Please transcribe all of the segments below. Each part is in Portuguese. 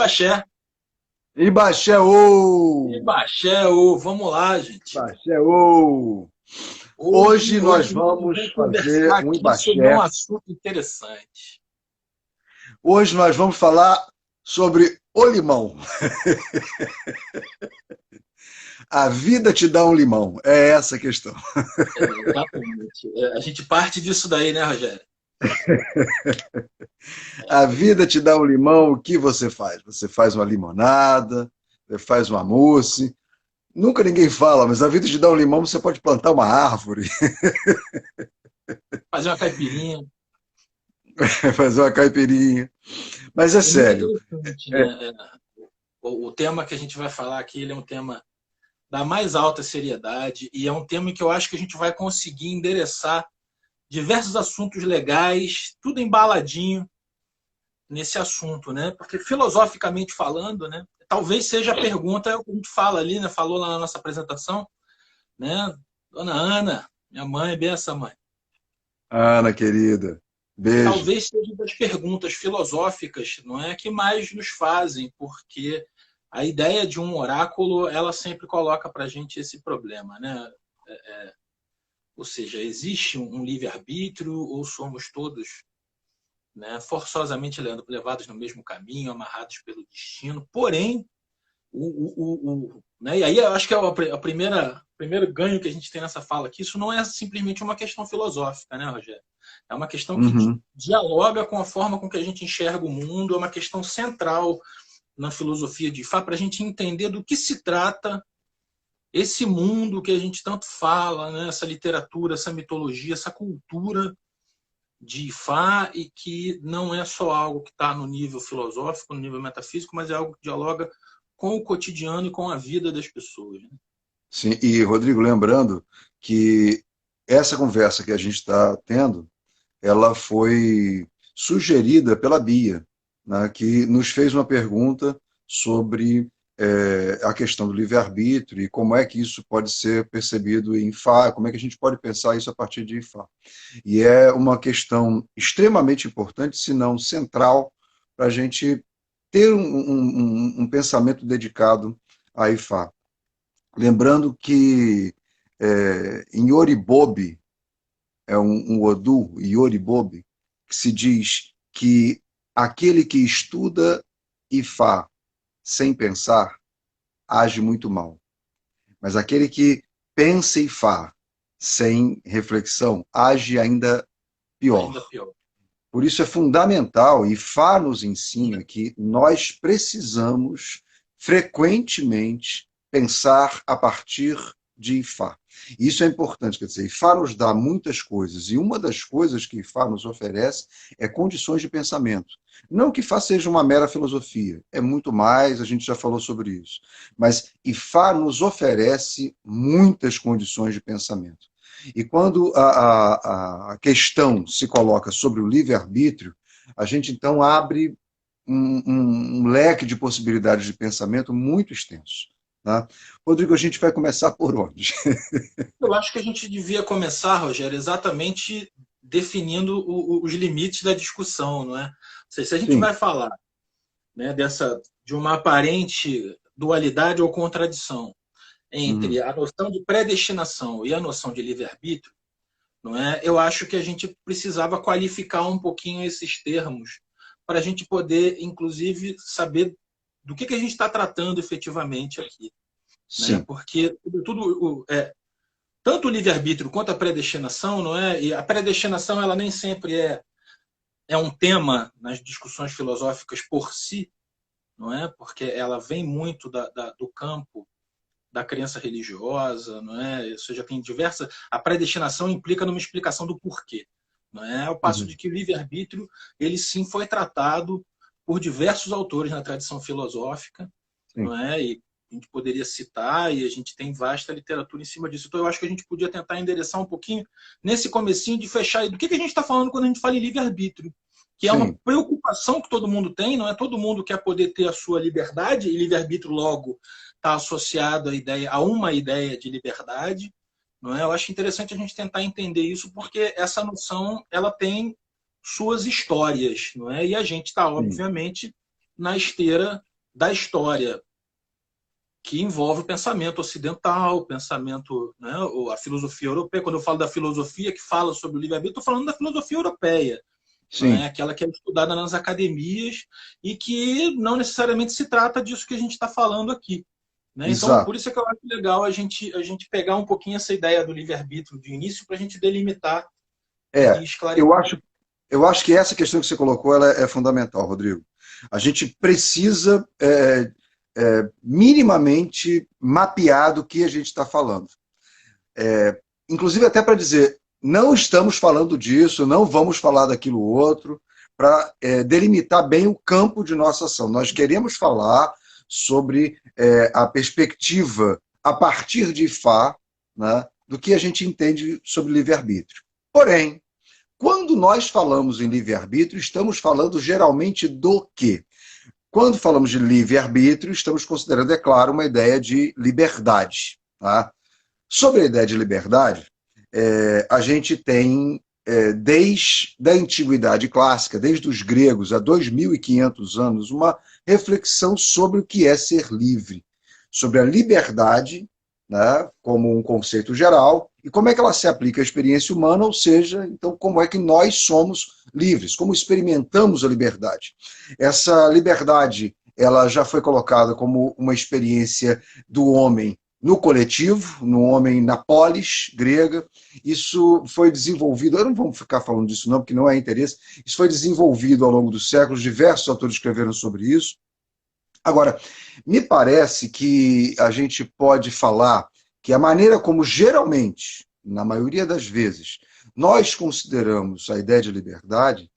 Ibaxé. Ibaxé, ô! Ibaxé, ô, vamos lá, gente. Ibaxé, ô! Hoje Hoje nós a gente vamos vai conversar fazer um aqui sobre um Ibaxé. assunto interessante. Hoje nós vamos falar sobre o limão. A vida te dá um limão. É essa a questão. Exatamente. A gente parte disso daí, né, Rogério? A vida te dá um limão, o que você faz? Você faz uma limonada, você faz uma mousse. Nunca ninguém fala, mas a vida te dá um limão, você pode plantar uma árvore, Fazer uma caipirinha. fazer uma caipirinha. Mas é É muito sério. interessante, É, né? O tema que a gente vai falar aqui, ele é um tema da mais alta seriedade e é um tema que eu acho que a gente vai conseguir endereçar diversos assuntos legais, tudo embaladinho nesse assunto, né? Porque filosoficamente falando, né? Talvez seja a pergunta, é o que a gente fala ali, né? Falou lá na nossa apresentação, né? Dona Ana, minha mãe, benção, mãe. Ana, querida, beijo. Talvez seja das perguntas filosóficas, não é, que mais nos fazem, porque a ideia de um oráculo, ela sempre coloca para a gente esse problema, né? Ou seja, existe um livre-arbítrio ou somos todos, né, forçosamente levados no mesmo caminho, amarrados pelo destino? Porém, né, e aí eu acho que é a primeiro ganho que a gente tem nessa fala aqui, isso não é simplesmente uma questão filosófica, né, Rogério? É uma questão que Uhum. dialoga com a forma com que a gente enxerga o mundo, é uma questão central na filosofia de Fá, para a gente entender do que se trata esse mundo que a gente tanto fala, né? Essa literatura, essa mitologia, essa cultura de Ifá, e que não é só algo que está no nível filosófico, no nível metafísico, mas é algo que dialoga com o cotidiano e com a vida das pessoas, né? Sim, e Rodrigo, lembrando que essa conversa que a gente está tendo, ela foi sugerida pela Bia, né, que nos fez uma pergunta sobre a questão do livre-arbítrio e como é que isso pode ser percebido em Fá, como é que a gente pode pensar isso a partir de Fá. E é uma questão extremamente importante, se não central, para a gente ter um pensamento dedicado a Ifá. Lembrando que em Oribobi, é um Odu, Yoribobi, que se diz que aquele que estuda Ifá sem pensar age muito mal. Mas aquele que pensa Ifá sem reflexão age ainda Ainda pior. pior. Por isso é fundamental, e Fá nos ensina que nós precisamos frequentemente pensar a partir de Ifá. Isso é importante, quer dizer, Ifá nos dá muitas coisas, e uma das coisas que Ifá nos oferece é condições de pensamento. Não que Ifá seja uma mera filosofia, é muito mais, a gente já falou sobre isso. Mas Ifá nos oferece muitas condições de pensamento. E quando a questão se coloca sobre o livre-arbítrio, a gente então abre um leque de possibilidades de pensamento muito extenso. Tá? Rodrigo, a gente vai começar por onde? Eu acho que a gente devia começar, Rogério, exatamente definindo os limites da discussão, não é? Ou seja, se a gente Sim. vai falar, né, de uma aparente dualidade ou contradição entre Uhum. a noção de predestinação e a noção de livre-arbítrio, não é? Eu acho que a gente precisava qualificar um pouquinho esses termos para a gente poder, inclusive, saber do que a gente está tratando efetivamente aqui, né? Sim. Porque, sobretudo, tanto o livre-arbítrio quanto a predestinação, não é? E a predestinação, ela nem sempre é um tema nas discussões filosóficas por si, não é? Porque ela vem muito do campo da crença religiosa, não é? Ou seja, tem diversas. A predestinação implica numa explicação do porquê, não é? Ao passo de Uhum. que o livre-arbítrio, ele sim foi tratado por diversos autores na tradição filosófica, Sim. não é? E a gente poderia citar, e a gente tem vasta literatura em cima disso. Então, eu acho que a gente podia tentar endereçar um pouquinho nesse comecinho de fechar. Do que a gente está falando quando a gente fala em livre-arbítrio? Que é uma Sim. preocupação que todo mundo tem, não é? Todo mundo quer poder ter a sua liberdade, e livre-arbítrio logo está associado a uma ideia de liberdade, não é? Eu acho interessante a gente tentar entender isso, porque essa noção ela tem suas histórias, não é? E a gente está, Sim. obviamente, na esteira da história que envolve o pensamento ocidental, o pensamento, né, a filosofia europeia. Quando eu falo da filosofia que fala sobre o livre-arbítrio, estou falando da filosofia europeia, não é? Sim, Aquela que é estudada nas academias e que não necessariamente se trata disso que a gente está falando aqui. Né? Então, por exato. isso é que eu acho legal a gente pegar um pouquinho essa ideia do livre-arbítrio de início para a gente delimitar e É, esclarecer. eu acho que essa questão que você colocou ela é fundamental, Rodrigo. A gente precisa minimamente mapear do que a gente está falando. Inclusive até para dizer, não estamos falando disso, não vamos falar daquilo outro, para delimitar bem o campo de nossa ação. Nós queremos falar sobre a perspectiva a partir de Fá, né, do que a gente entende sobre livre-arbítrio. Porém, quando nós falamos em livre-arbítrio, estamos falando geralmente do quê? Quando falamos de livre-arbítrio, estamos considerando, é claro, uma ideia de liberdade. Tá? Sobre a ideia de liberdade, a gente tem, desde a antiguidade clássica, desde os gregos, há 2.500 anos, uma reflexão sobre o que é ser livre, sobre a liberdade, né, como um conceito geral, e como é que ela se aplica à experiência humana, ou seja, então, como é que nós somos livres, como experimentamos a liberdade. Essa liberdade, ela já foi colocada como uma experiência do homem no coletivo, no homem na polis grega. Isso foi desenvolvido, eu não vamos ficar falando disso não, porque não é interesse, isso foi desenvolvido ao longo dos séculos, diversos autores escreveram sobre isso. Agora, me parece que a gente pode falar que a maneira como geralmente, na maioria das vezes, nós consideramos a ideia de liberdade,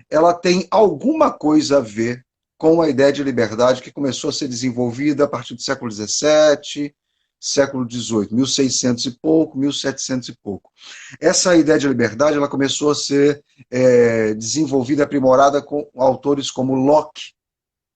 ela tem alguma coisa a ver com a ideia de liberdade que começou a ser desenvolvida a partir do século XVII, século XVIII, 1600 e pouco, 1700 e pouco. Essa ideia de liberdade ela começou a ser desenvolvida, aprimorada com autores como Locke,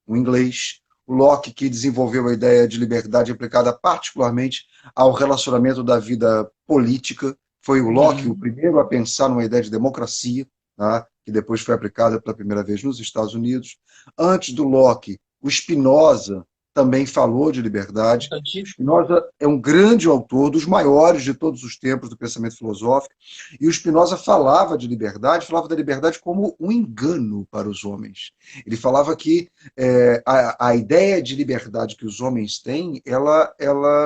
o inglês, o Locke que desenvolveu a ideia de liberdade aplicada particularmente ao relacionamento da vida política. Foi o Locke o Uhum. primeiro a pensar numa ideia de democracia, tá? Que depois foi aplicada pela primeira vez nos Estados Unidos. Antes do Locke, o Spinoza também falou de liberdade. Spinoza é um grande autor, dos maiores de todos os tempos do pensamento filosófico, e o Spinoza falava de liberdade, falava da liberdade como um engano para os homens. Ele falava que a ideia de liberdade que os homens têm, ela,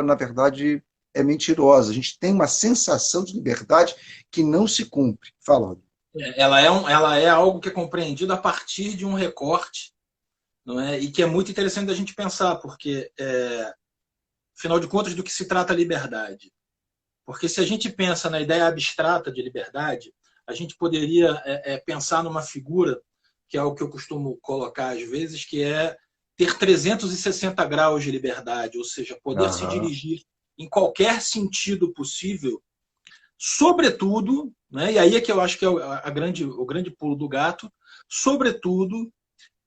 na verdade, é mentirosa. A gente tem uma sensação de liberdade que não se cumpre. Fala, Rodrigo. Ela é algo que é compreendido a partir de um recorte, não é? E que é muito interessante da gente pensar, porque, afinal de contas, do que se trata a liberdade? Porque se a gente pensa na ideia abstrata de liberdade, a gente poderia pensar numa figura, que é o que eu costumo colocar às vezes, que é ter 360 graus de liberdade, ou seja, poder se Aham. dirigir em qualquer sentido possível, sobretudo, né, e aí é que eu acho que é o grande pulo do gato, sobretudo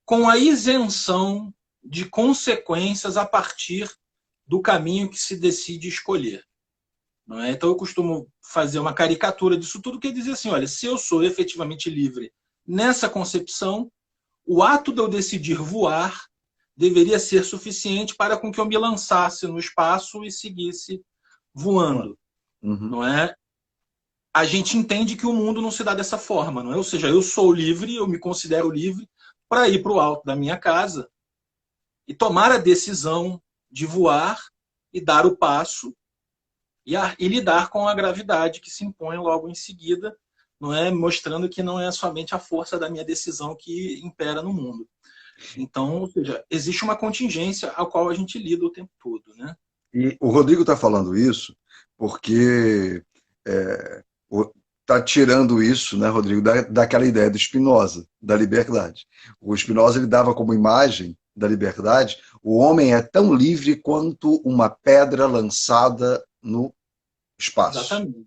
com a isenção de consequências a partir do caminho que se decide escolher. Não é? Então eu costumo fazer uma caricatura disso tudo, que é dizer assim, olha, se eu sou efetivamente livre nessa concepção, o ato de eu decidir voar deveria ser suficiente para com que eu me lançasse no espaço e seguisse voando. Uhum. Não é? A gente entende que o mundo não se dá dessa forma, não é? Ou seja, eu sou livre, eu me considero livre para ir para o alto da minha casa e tomar a decisão de voar e dar o passo e lidar com a gravidade que se impõe logo em seguida, não é, mostrando que não é somente a força da minha decisão que impera no mundo. Então, ou seja, existe uma contingência a qual a gente lida o tempo todo, né? E o Rodrigo está falando isso porque está tirando isso, né, Rodrigo, daquela ideia do Spinoza, da liberdade. O Spinoza ele dava como imagem da liberdade: o homem é tão livre quanto uma pedra lançada no espaço. Exatamente.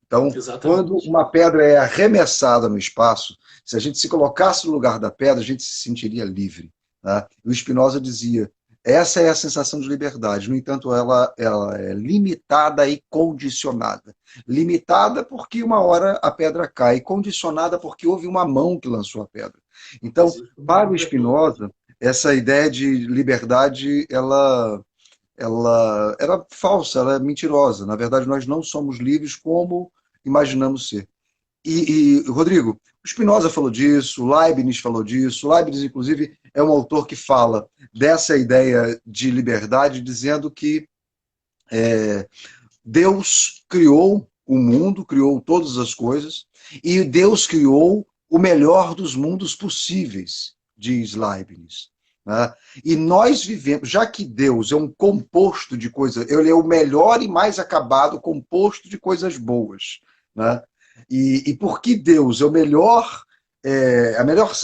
Então, quando Exatamente. uma pedra é arremessada no espaço, se a gente se colocasse no lugar da pedra, a gente se sentiria livre. Tá? O Spinoza dizia: essa é a sensação de liberdade. No entanto, ela é limitada e condicionada. Limitada porque uma hora a pedra cai, condicionada porque houve uma mão que lançou a pedra. Então, Existe uma para o cobertura. Spinoza, essa ideia de liberdade, ela era falsa, ela é mentirosa. Na verdade, nós não somos livres como imaginamos ser. Rodrigo, o Spinoza falou disso, Leibniz falou disso. Leibniz, inclusive, é um autor que fala dessa ideia de liberdade, dizendo que Deus criou o mundo, criou todas as coisas, e Deus criou o melhor dos mundos possíveis, diz Leibniz. Né? E nós vivemos, já que Deus é um composto de coisas, ele é o melhor e mais acabado composto de coisas boas. Né? E porque Deus é o melhor,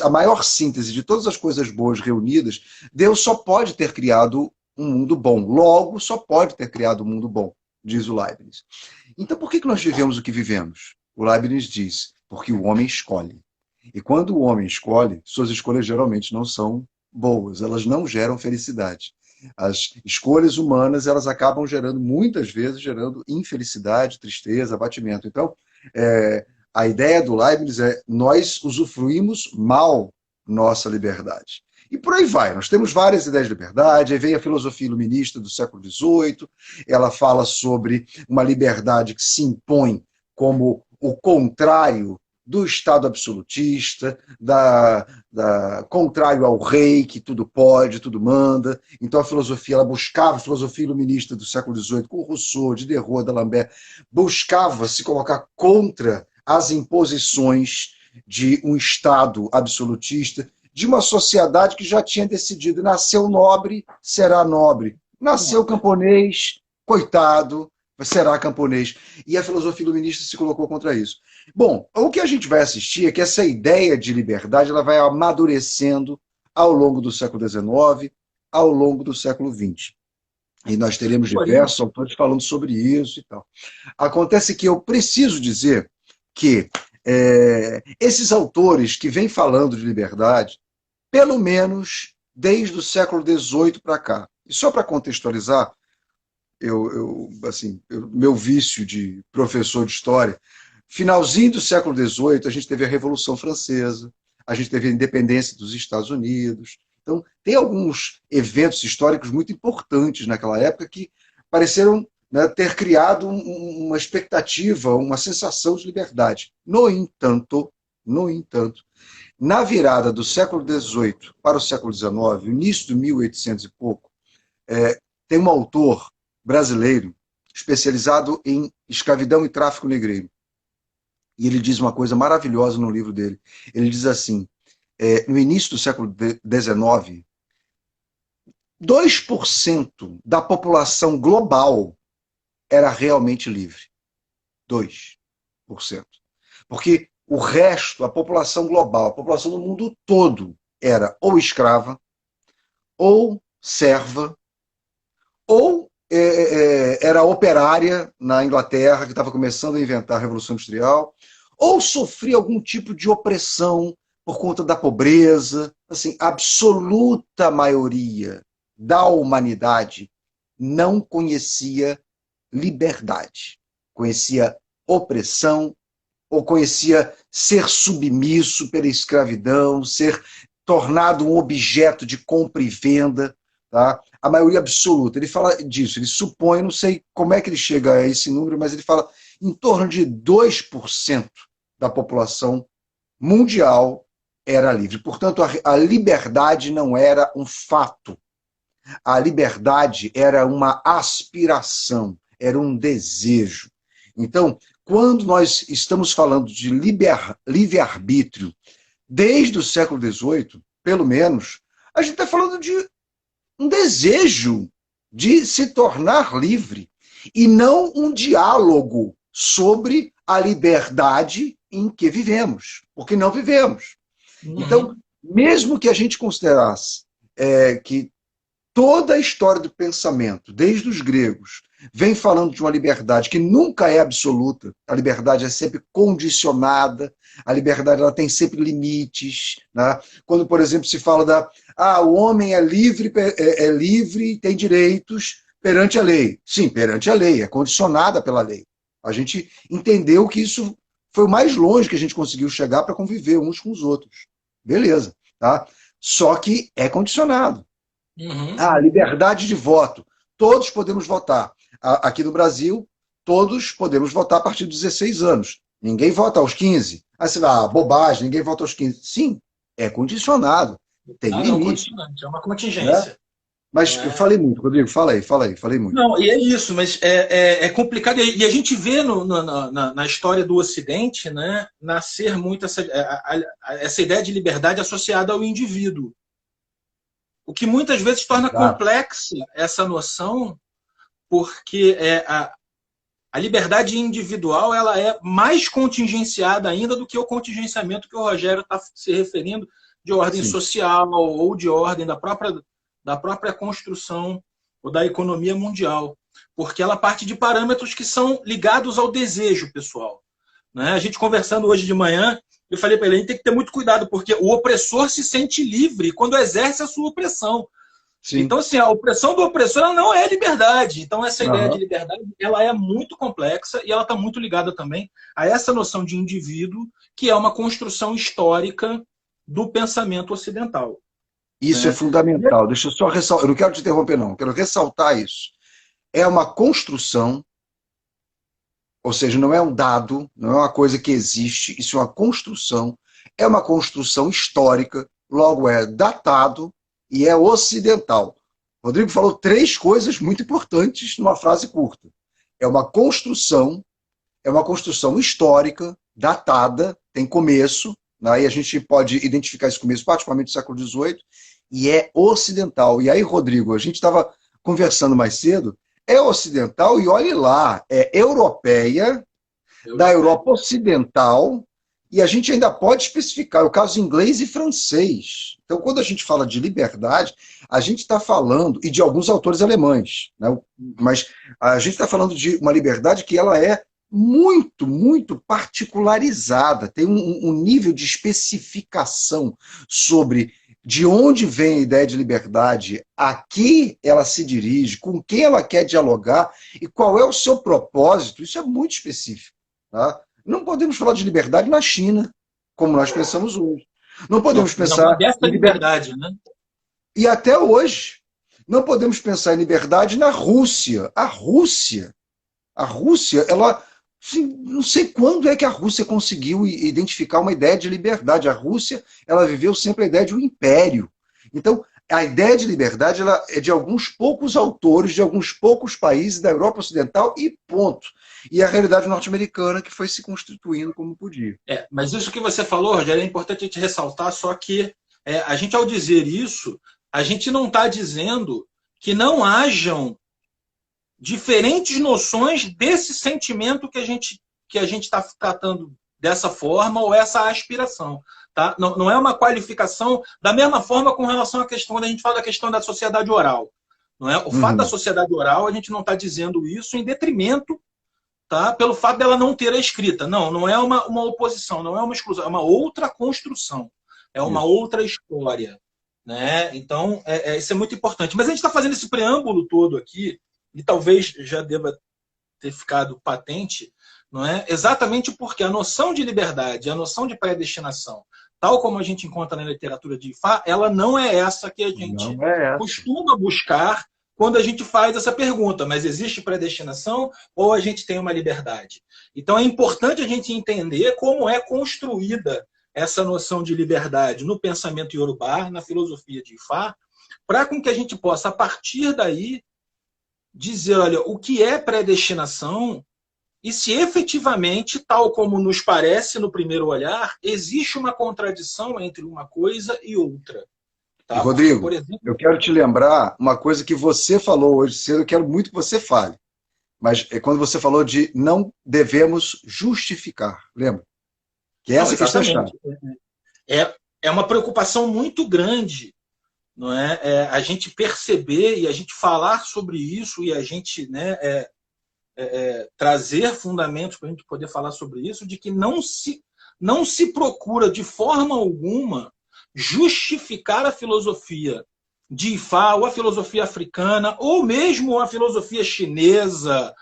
a maior síntese de todas as coisas boas reunidas, Deus só pode ter criado um mundo bom. Logo, só pode ter criado um mundo bom, diz o Leibniz. Então, por que nós vivemos o que vivemos? O Leibniz diz, porque o homem escolhe. E quando o homem escolhe, suas escolhas geralmente não são boas, elas não geram felicidade. As escolhas humanas, elas acabam gerando, muitas vezes, gerando infelicidade, tristeza, abatimento. Então, a ideia do Leibniz é nós usufruímos mal nossa liberdade. E por aí vai, nós temos várias ideias de liberdade, aí vem a filosofia iluminista do século XVIII, ela fala sobre uma liberdade que se impõe como o contrário do Estado absolutista, contrário ao rei, que tudo pode, tudo manda. Então a filosofia, ela buscava, a filosofia iluminista do século XVIII, com Rousseau, Diderot, d'Alembert, buscava se colocar contra as imposições de um Estado absolutista, de uma sociedade que já tinha decidido, nasceu nobre, será nobre. Nasceu camponês, coitado, será camponês. E a filosofia iluminista se colocou contra isso. Bom, o que a gente vai assistir é que essa ideia de liberdade ela vai amadurecendo ao longo do século XIX, ao longo do século XX. E nós teremos diversos autores falando sobre isso e tal. Acontece que eu preciso dizer que esses autores que vêm falando de liberdade, pelo menos desde o século XVIII para cá, e só para contextualizar, meu vício de professor de história, finalzinho do século XVIII, a gente teve a Revolução Francesa, a gente teve a independência dos Estados Unidos. Então, tem alguns eventos históricos muito importantes naquela época que pareceram, né, ter criado uma expectativa, uma sensação de liberdade. No entanto, na virada do século XVIII para o século XIX, início de 1800 e pouco, tem um autor brasileiro especializado em escravidão e tráfico negreiro. E ele diz uma coisa maravilhosa no livro dele. Ele diz assim, no início do século XIX, 2% da população global era realmente livre. 2%. Porque o resto, a população global, a população do mundo todo, era ou escrava, ou serva, ou era operária na Inglaterra, que estava começando a inventar a Revolução Industrial, ou sofria algum tipo de opressão por conta da pobreza. Assim, a absoluta maioria da humanidade não conhecia liberdade, conhecia opressão, ou conhecia ser submisso pela escravidão, ser tornado um objeto de compra e venda, tá? A maioria absoluta. Ele fala disso, ele supõe, não sei como é que ele chega a esse número, mas ele fala em torno de 2% da população mundial era livre. Portanto, a liberdade não era um fato. A liberdade era uma aspiração, era um desejo. Então, quando nós estamos falando de livre-arbítrio, desde o século XVIII, pelo menos, a gente está falando de um desejo de se tornar livre, e não um diálogo sobre a liberdade em que vivemos, porque não vivemos. Então, mesmo que a gente considerasse que toda a história do pensamento, desde os gregos, vem falando de uma liberdade que nunca é absoluta, a liberdade é sempre condicionada, a liberdade ela tem sempre limites. Né? Quando, por exemplo, se fala o homem é livre e tem direitos perante a lei. Sim, perante a lei, é condicionada pela lei. A gente entendeu que isso foi o mais longe que a gente conseguiu chegar para conviver uns com os outros. Beleza. Tá? Só que é condicionado. Uhum. Ah, liberdade de voto. Todos podemos votar. Aqui no Brasil, todos podemos votar a partir dos 16 anos. Ninguém vota aos 15. Aí você vai, bobagem, ninguém vota aos 15. Sim, é condicionado. Tem Ah, não, limite, condicionante, é uma né? contingência. Mas Não eu é? falei muito, Rodrigo, falei muito. Não, e é isso, mas é complicado. E a gente vê na história do Ocidente, né, nascer muito essa ideia de liberdade associada ao indivíduo. O que muitas vezes torna Exato. complexa essa noção, porque a liberdade individual ela é mais contingenciada ainda do que o contingenciamento que o Rogério está se referindo, de ordem Sim. social ou de ordem da própria construção ou da economia mundial. Porque ela parte de parâmetros que são ligados ao desejo pessoal. Né? A gente conversando hoje de manhã, eu falei para ele, a gente tem que ter muito cuidado, porque o opressor se sente livre quando exerce a sua opressão. Sim. Então, assim, a opressão do opressor ela não é liberdade. Então, essa ideia de Aham. liberdade ela é muito complexa e ela está muito ligada também a essa noção de indivíduo, que é uma construção histórica do pensamento ocidental. Isso é Né? fundamental. Deixa eu só ressaltar. Eu não quero te interromper, não. Eu quero ressaltar isso. É uma construção, ou seja, não é um dado, não é uma coisa que existe, isso é uma construção histórica, logo é datado e é ocidental. O Rodrigo falou três coisas muito importantes numa frase curta. É uma construção histórica, datada, tem começo, né? Aí a gente pode identificar esse começo, particularmente do século XVIII, e é ocidental. E aí, Rodrigo, a gente estava conversando mais cedo, é ocidental e olhe lá, é europeia, da Europeia. Europa Ocidental, e a gente ainda pode especificar o caso inglês e francês. Então, quando a gente fala de liberdade, a gente está falando, e de alguns autores alemães, né? Mas a gente está falando de uma liberdade que ela é muito, muito particularizada, tem um nível de especificação sobre de onde vem a ideia de liberdade, a que ela se dirige, com quem ela quer dialogar e qual é o seu propósito, isso é muito específico. Tá? Não podemos falar de liberdade na China, como nós pensamos hoje. Não Não, podemos na pensar modesta em liberdade. liberdade, né? E até hoje, não podemos pensar em liberdade na Rússia. A Rússia, ela. Assim, não sei quando é que a Rússia conseguiu identificar uma ideia de liberdade. A Rússia, ela viveu sempre a ideia de um império. Então, a ideia de liberdade ela é de alguns poucos autores, de alguns poucos países da Europa Ocidental e ponto. E a realidade norte-americana que foi se constituindo como podia. Mas isso que você falou, Rogério, é importante a gente ressaltar, só que a gente, ao dizer isso, a gente não está dizendo que não hajam diferentes noções desse sentimento que a gente está tratando dessa forma ou essa aspiração. Tá? Não, não é uma qualificação da mesma forma com relação à questão, quando a gente fala da questão da sociedade oral. Não é? O fato da Uhum. sociedade oral, a gente não está dizendo isso em detrimento, tá? Pelo fato dela não ter a escrita. Não, não é uma oposição, não é uma exclusão, é uma outra construção, é uma Isso. outra história. Né? Então, isso é muito importante. Mas a gente está fazendo esse preâmbulo todo aqui, e talvez já deva ter ficado patente, não é? Exatamente porque a noção de liberdade, a noção de predestinação, tal como a gente encontra na literatura de Ifá, ela não é essa que a gente Não é essa. costuma buscar quando a gente faz essa pergunta, mas existe predestinação ou a gente tem uma liberdade? Então é importante a gente entender como é construída essa noção de liberdade no pensamento iorubá, na filosofia de Ifá, para com que a gente possa, a partir daí, dizer, olha, o que é predestinação e se efetivamente, tal como nos parece no primeiro olhar, existe uma contradição entre uma coisa e outra. E, Tá? Porque, por Rodrigo, eu exemplo, quero te lembrar uma coisa que você falou hoje cedo, eu quero muito que você fale. Mas é quando você falou de não devemos justificar. Lembra? Que é não, essa questão chave. exatamente. É uma preocupação muito grande, não é? A gente perceber e a gente falar sobre isso e a gente, né, trazer fundamentos para a gente poder falar sobre isso, de que não se procura de forma alguma justificar a filosofia de Ifá, ou a filosofia africana, ou mesmo a filosofia chinesa,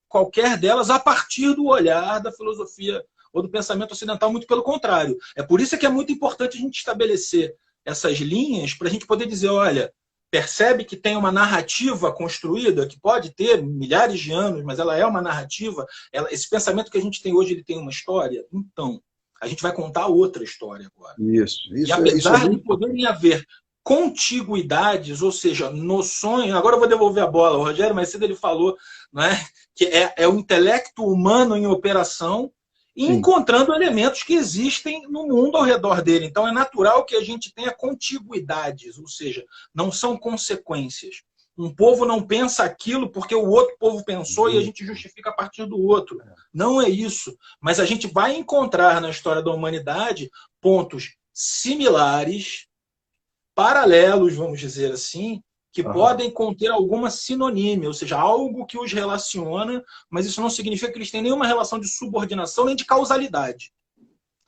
qualquer delas, a partir do olhar da filosofia ou do pensamento ocidental, muito pelo contrário. É por isso que é muito importante a gente estabelecer essas linhas para a gente poder dizer, olha, percebe que tem uma narrativa construída, que pode ter milhares de anos, mas ela é uma narrativa, esse pensamento que a gente tem hoje, ele tem uma história? Então, a gente vai contar outra história agora. E Isso é apesar de muito... poderem haver contiguidades, ou seja, noções. Agora eu vou devolver a bola. O Rogério, mais cedo, ele falou, né, que é o intelecto humano em operação e Sim. encontrando elementos que existem no mundo ao redor dele. Então é natural que a gente tenha contiguidades, ou seja, não são consequências. Um povo não pensa aquilo porque o outro povo pensou e a gente justifica a partir do outro. Não é isso. Mas a gente vai encontrar na história da humanidade pontos similares, paralelos, vamos dizer assim, que podem conter alguma sinonímia, ou seja, algo que os relaciona, mas isso não significa que eles têm nenhuma relação de subordinação nem de causalidade.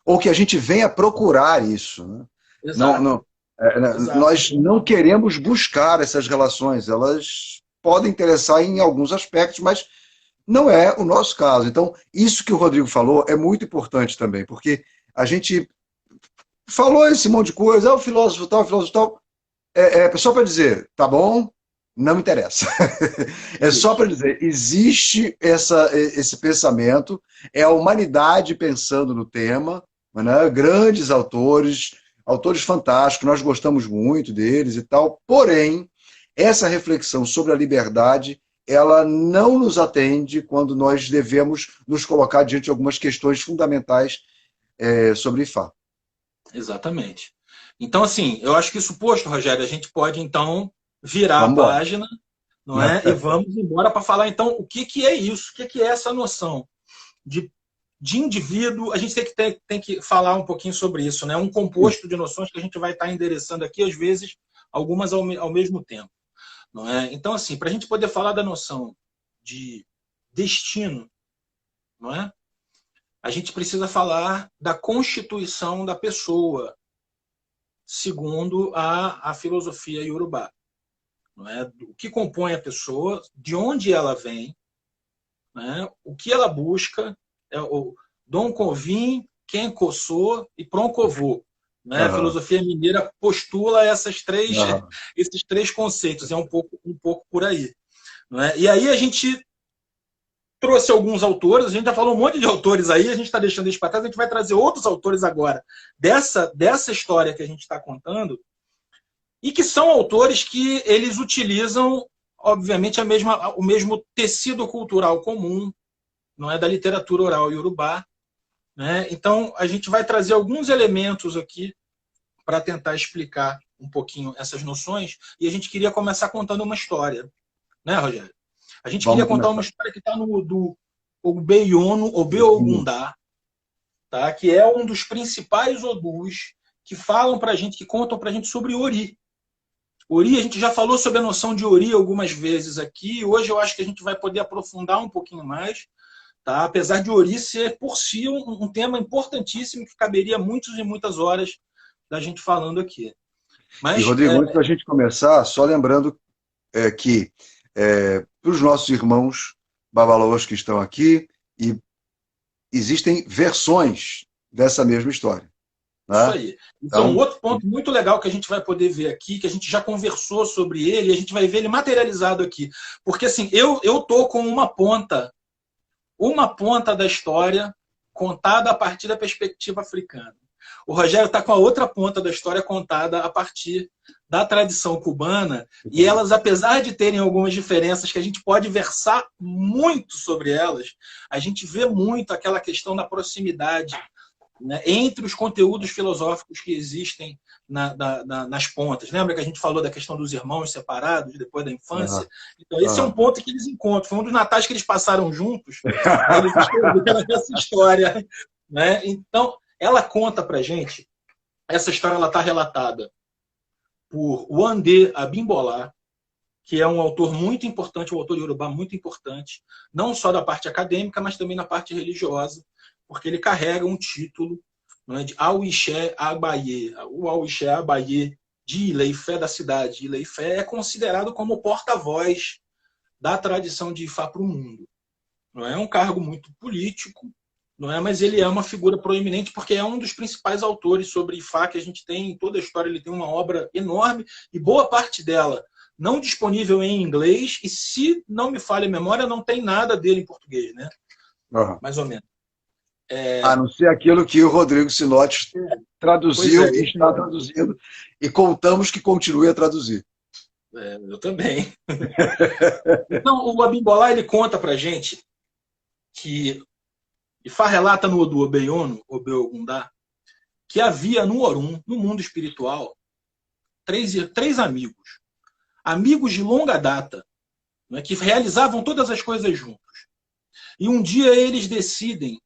Ou que a gente venha procurar isso. Né? Exato. Exato. Nós não queremos buscar essas relações, elas podem interessar em alguns aspectos, mas não é o nosso caso. Então, isso que o Rodrigo falou é muito importante também, porque a gente falou esse monte de coisa, o filósofo tal, é só para dizer, tá bom, não me interessa. É só para dizer, existe esse pensamento, é a humanidade pensando no tema, né? Grandes autores fantásticos, nós gostamos muito deles e tal, porém, essa reflexão sobre a liberdade, ela não nos atende quando nós devemos nos colocar diante de algumas questões fundamentais sobre Ifá. Exatamente. Então, assim, eu acho que isso posto, Rogério, a gente pode, então, virar Vamos a embora. página, não é? E vamos embora para falar, então, o que é isso? O que é essa noção de indivíduo? A gente tem que falar um pouquinho sobre isso, né? Um composto de noções que a gente vai estar endereçando aqui, às vezes, algumas ao mesmo tempo. Não é? Então, assim, para a gente poder falar da noção de destino, não é? A gente precisa falar da constituição da pessoa, segundo a filosofia iorubá. Não é? O que compõe a pessoa, de onde ela vem, né? O que ela busca, é o Dom Covim, Quem Coçou e Proncovô. Né? A filosofia mineira postula esses três conceitos, é um pouco por aí. Não é? E aí a gente trouxe alguns autores, a gente já falou um monte de autores aí, a gente está deixando eles para trás, a gente vai trazer outros autores agora dessa história que a gente está contando, e que são autores que eles utilizam, obviamente, o mesmo tecido cultural comum, não é, da literatura oral iorubá. Né? Então, a gente vai trazer alguns elementos aqui para tentar explicar um pouquinho essas noções, e a gente queria começar contando uma história. Né, Rogério? A gente queria contar uma história que está do Obeyono, Obeogundá, tá? Que é um dos principais odus que falam para a gente, que contam para a gente sobre Ori. Ori, a gente já falou sobre a noção de Ori algumas vezes aqui. Hoje eu acho que a gente vai poder aprofundar um pouquinho mais. Tá? Apesar de Ori ser, por si, um tema importantíssimo que caberia muitas e muitas horas da gente falando aqui. Mas, e, Rodrigo, antes da gente começar, só lembrando que para os nossos irmãos babalaos que estão aqui, e existem versões dessa mesma história. Né? Isso aí. Então, um outro ponto muito legal que a gente vai poder ver aqui, que a gente já conversou sobre ele, e a gente vai ver ele materializado aqui. Porque, assim, eu estou com uma ponta da história contada a partir da perspectiva africana. O Rogério está com a outra ponta da história contada a partir da tradição cubana, e elas, apesar de terem algumas diferenças que a gente pode versar muito sobre elas, a gente vê muito aquela questão da proximidade, né, entre os conteúdos filosóficos que existem nas pontas. Lembra que a gente falou da questão dos irmãos separados depois da infância? Então, esse é um ponto que eles encontram. Foi um dos natais que eles passaram juntos. Eles escreveram essa história. Né? Então, ela conta pra gente, essa história está relatada por Wande Abimbola, que é um autor muito importante, um autor iorubá muito importante, não só da parte acadêmica, mas também na parte religiosa, porque ele carrega um título, não é, de Awixé Abaye. O Awixé Abaye de Ilé-Ifé, da cidade de Ilé-Ifé, é considerado como o porta-voz da tradição de Ifá para o mundo. Não é um cargo muito político, não é? Mas ele é uma figura proeminente porque é um dos principais autores sobre Ifá que a gente tem em toda a história. Ele tem uma obra enorme e boa parte dela não disponível em inglês, e se não me falha a memória, não tem nada dele em português, né? Uhum. Mais ou menos. A não ser aquilo que o Rodrigo Sinotti traduziu e está traduzindo, e contamos que continue a traduzir. Eu também. Então, o Abimbolá, ele conta pra gente que Ifá relata no Odu Obeyono, Obeogundá, que havia no Orum, no mundo espiritual, três amigos. Amigos de longa data, né, que realizavam todas as coisas juntos. E um dia eles decidem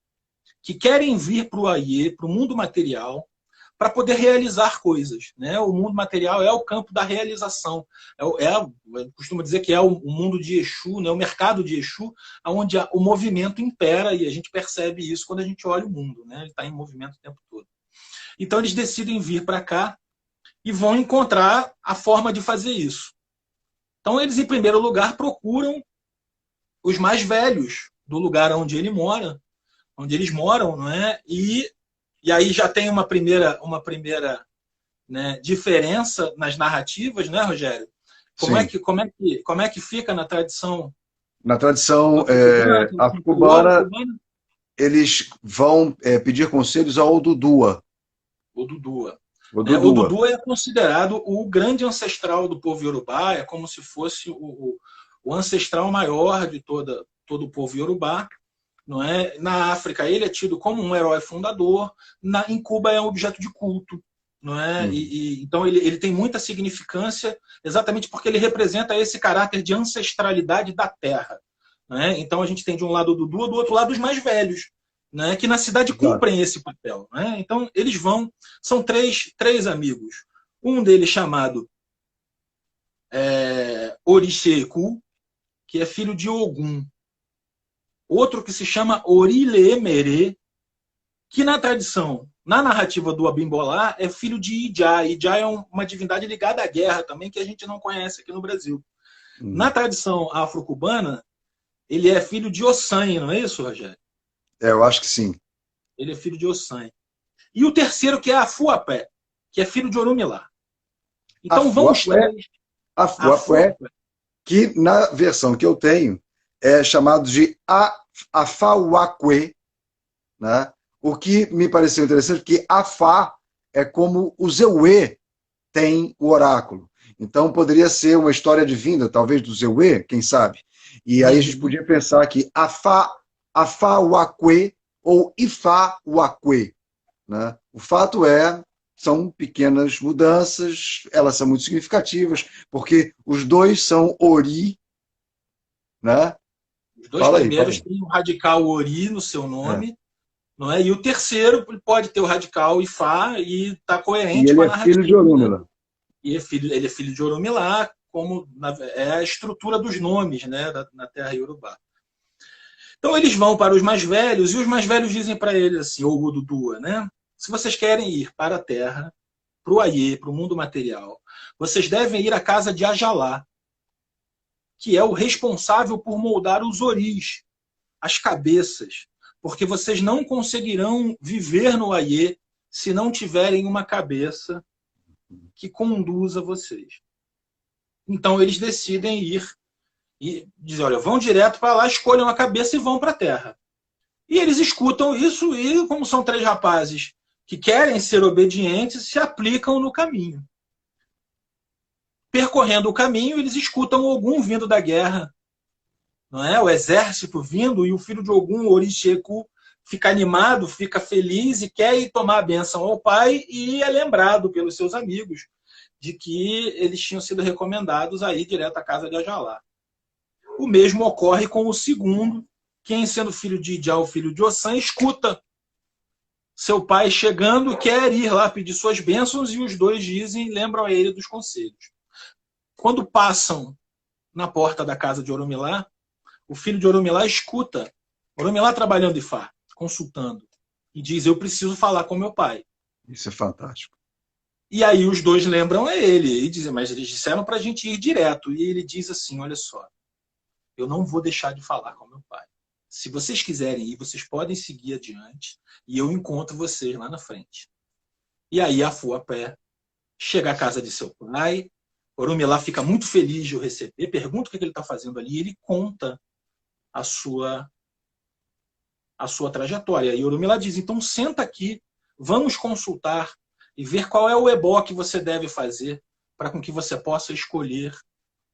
que querem vir para o Aie, para o mundo material, para poder realizar coisas, né? O mundo material é o campo da realização. Eu costumo dizer que é o mundo de Exu, né? O mercado de Exu, onde o movimento impera, e a gente percebe isso quando a gente olha o mundo, né? Ele está em movimento o tempo todo. Então eles decidem vir para cá e vão encontrar a forma de fazer isso. Então eles, em primeiro lugar, procuram os mais velhos do lugar onde eles moram, não é? E aí já tem uma primeira né, diferença nas narrativas, né, Rogério? Como é que fica na tradição? Na tradição afro-cubana, eles vão pedir conselhos ao Odudua. Odudua. O Dudu é considerado o grande ancestral do povo iorubá, é como se fosse o ancestral maior de todo o povo iorubá. Não é? Na África ele é tido como um herói fundador, em Cuba é um objeto de culto. Não é? Então ele tem muita significância exatamente porque ele representa esse caráter de ancestralidade da terra. Não é? Então a gente tem de um lado o Dudu, do outro lado os mais velhos, né, que na cidade cumprem esse papel. Né? Então, eles são três amigos. Um deles chamado Orixeku, que é filho de Ogum. Outro que se chama Orilemere, que na tradição, na narrativa do Abimbolá, é filho de Ijá. Ijá é uma divindade ligada à guerra também, que a gente não conhece aqui no Brasil. Na tradição afro-cubana, ele é filho de Ossanha, não é isso, Rogério? Eu acho que sim. Ele é filho de Ossanha. E o terceiro, que é Afuapé, que é filho de Orumilá. Então vamos três. Afuapé, que na versão que eu tenho é chamado de Afauaque, né? O que me pareceu interessante, porque Afá é como o Zeuê tem o oráculo. Então poderia ser uma história divina, talvez do Zeuê, quem sabe? E aí a gente podia pensar que Afauaque ou Ifauaque, né? O fato são pequenas mudanças, elas são muito significativas, porque os dois são Ori, né? Os dois primeiros têm o radical Ori no seu nome, não é? E o terceiro pode ter o radical Ifá e está coerente com a narrativa. E ele é filho de Orumilá. Né? E ele é filho de Orumilá, como é a estrutura dos nomes, né, na terra iorubá. Então eles vão para os mais velhos, e os mais velhos dizem para eles assim, ou Odudua, né? Se vocês querem ir para a terra, para o Aie, para o mundo material, vocês devem ir à casa de Ajalá, que é o responsável por moldar os oris, as cabeças, porque vocês não conseguirão viver no Aie se não tiverem uma cabeça que conduza vocês. Então eles decidem ir e dizem, olha, vão direto para lá, escolham a cabeça e vão para a terra. E eles escutam isso e, como são três rapazes que querem ser obedientes, se aplicam no caminho. Percorrendo o caminho, eles escutam Ogum vindo da guerra. Não é? O exército vindo, e o filho de Ogum, Orixeku, fica animado, fica feliz e quer ir tomar a bênção ao pai, e é lembrado pelos seus amigos de que eles tinham sido recomendados a ir direto à casa de Ajalá. O mesmo ocorre com o segundo, quem, sendo filho de Ijá, o filho de Ossan, escuta seu pai chegando, quer ir lá pedir suas bênçãos, e os dois lembram a ele dos conselhos. Quando passam na porta da casa de Orumilá, o filho de Orumilá escuta Orumilá trabalhando Ifá, consultando, e diz, eu preciso falar com meu pai. Isso é fantástico. E aí os dois lembram a ele, e dizem, mas eles disseram para a gente ir direto. E ele diz assim, olha só, eu não vou deixar de falar com meu pai. se vocês quiserem ir, vocês podem seguir adiante e eu encontro vocês lá na frente. E aí Afuapé chega à casa de seu pai, Orumilá fica muito feliz de o receber, pergunta o que ele está fazendo ali, e ele conta a sua trajetória. E Orumilá diz, então senta aqui, vamos consultar e ver qual é o ebó que você deve fazer para com que você possa escolher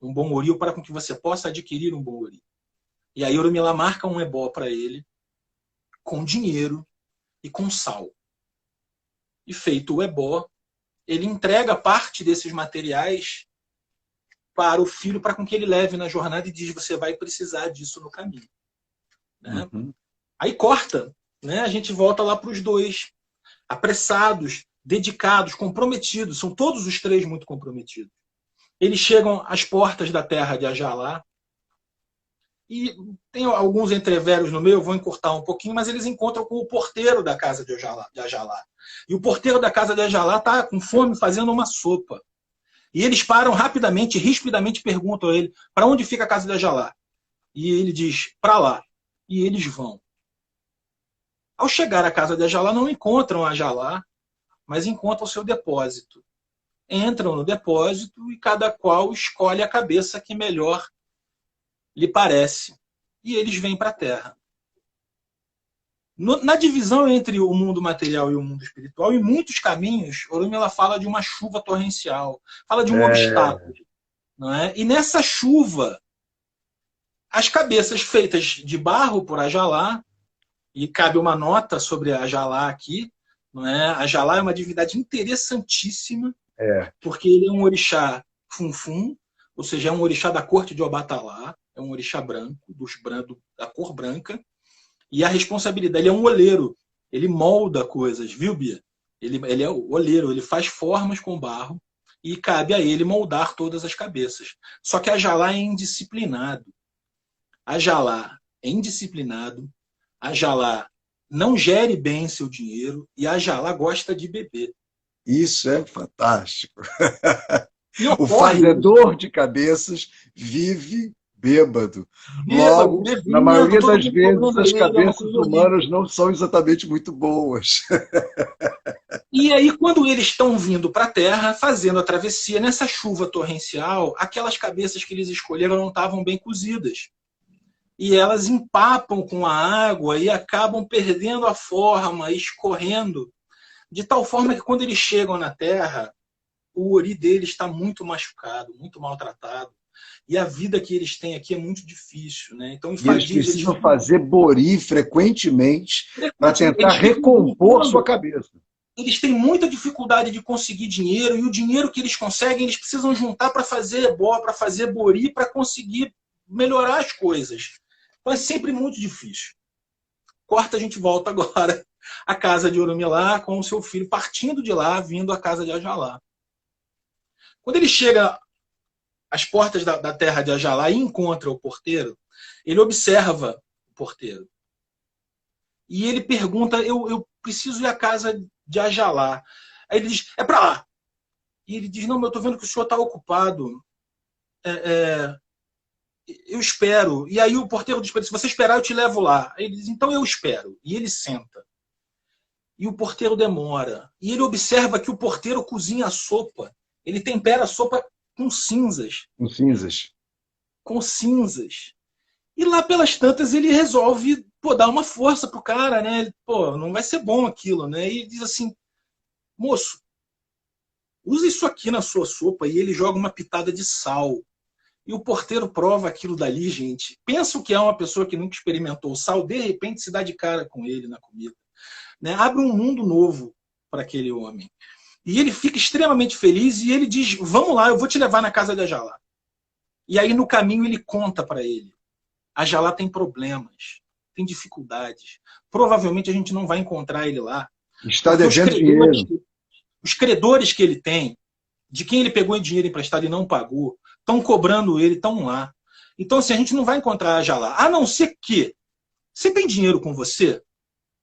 um bom ori, ou para com que você possa adquirir um bom ori. E aí Orumilá marca um ebó para ele, com dinheiro e com sal. E feito o ebó, ele entrega parte desses materiais para o filho, para com que ele leve na jornada e diz, você vai precisar disso no caminho. Né? Uhum. Aí corta, né? A gente volta lá para os dois, apressados, dedicados, comprometidos, são todos os três muito comprometidos. Eles chegam às portas da terra de Ajalá, e tem alguns entreveros no meio, eu vou encurtar um pouquinho, mas eles encontram com o porteiro da casa de Ajalá. E o porteiro da casa de Ajalá está com fome fazendo uma sopa. E eles param rapidamente, rispidamente perguntam a ele, para onde fica a casa de Ajalá? E ele diz, para lá. E eles vão. Ao chegar à casa de Ajalá, não encontram Ajalá, mas encontram o seu depósito. Entram no depósito e cada qual escolhe a cabeça que melhor lhe parece. E eles vêm para a Terra. Na divisão entre o mundo material e o mundo espiritual, em muitos caminhos, Orumilá fala de uma chuva torrencial, fala de um obstáculo. Não é? E nessa chuva, as cabeças feitas de barro por Ajalá, e cabe uma nota sobre Ajalá aqui, não é? Ajalá é uma divindade interessantíssima, porque ele é um orixá funfun, ou seja, é um orixá da corte de Obatalá, é um orixá branco, da cor branca, e a responsabilidade, ele é um oleiro, ele molda coisas, viu, Bia? Ele é o oleiro, ele faz formas com barro, e cabe a ele moldar todas as cabeças. Só que Ajalá é indisciplinado. Ajalá é indisciplinado, Ajalá não gere bem seu dinheiro, e Ajalá gosta de beber. Isso é fantástico. O fazedor de cabeças vive bêbado. Logo, na maioria das vezes, as cabeças humanas não são exatamente muito boas. E aí, quando eles estão vindo para a Terra, fazendo a travessia, nessa chuva torrencial, aquelas cabeças que eles escolheram não estavam bem cozidas. E elas empapam com a água e acabam perdendo a forma, escorrendo, de tal forma que quando eles chegam na Terra, o ori deles está muito machucado, muito maltratado. E a vida que eles têm aqui é muito difícil. Né? Então, eles precisam fazer bori frequentemente para tentar recompor sua cabeça. Eles têm muita dificuldade de conseguir dinheiro, e o dinheiro que eles conseguem, eles precisam juntar para fazer ebó, para fazer bori, para conseguir melhorar as coisas. Então é sempre muito difícil. Corta, a gente volta agora à casa de Orumilá, com o seu filho partindo de lá, vindo à casa de Ajalá. Quando ele chega às portas da terra de Ajalá e encontra o porteiro, ele observa o porteiro. E ele pergunta, eu preciso ir à casa de Ajalá. Aí ele diz, é para lá. E ele diz, não, mas eu estou vendo que o senhor está ocupado. Eu espero. E aí o porteiro diz para ele, se você esperar, eu te levo lá. Aí ele diz, então eu espero. E ele senta. E o porteiro demora. E ele observa que o porteiro cozinha a sopa. Ele tempera a sopa com cinzas. Com cinzas. Com cinzas. E lá pelas tantas ele resolve dar uma força pro cara, né? Não vai ser bom aquilo, né? E ele diz assim, moço, usa isso aqui na sua sopa. E ele joga uma pitada de sal. E o porteiro prova aquilo dali, gente. Pensa o que é uma pessoa que nunca experimentou o sal, de repente se dá de cara com ele na comida. Né? Abre um mundo novo para aquele homem. E ele fica extremamente feliz e ele diz, vamos lá, eu vou te levar na casa de Ajalá. E aí no caminho ele conta para ele. Ajalá tem problemas, tem dificuldades. Provavelmente a gente não vai encontrar ele lá. Está devendo dinheiro. Os credores que ele tem, de quem ele pegou dinheiro emprestado e não pagou, estão cobrando ele, estão lá. Então, assim, a gente não vai encontrar Ajalá. A não ser que você tem dinheiro com você?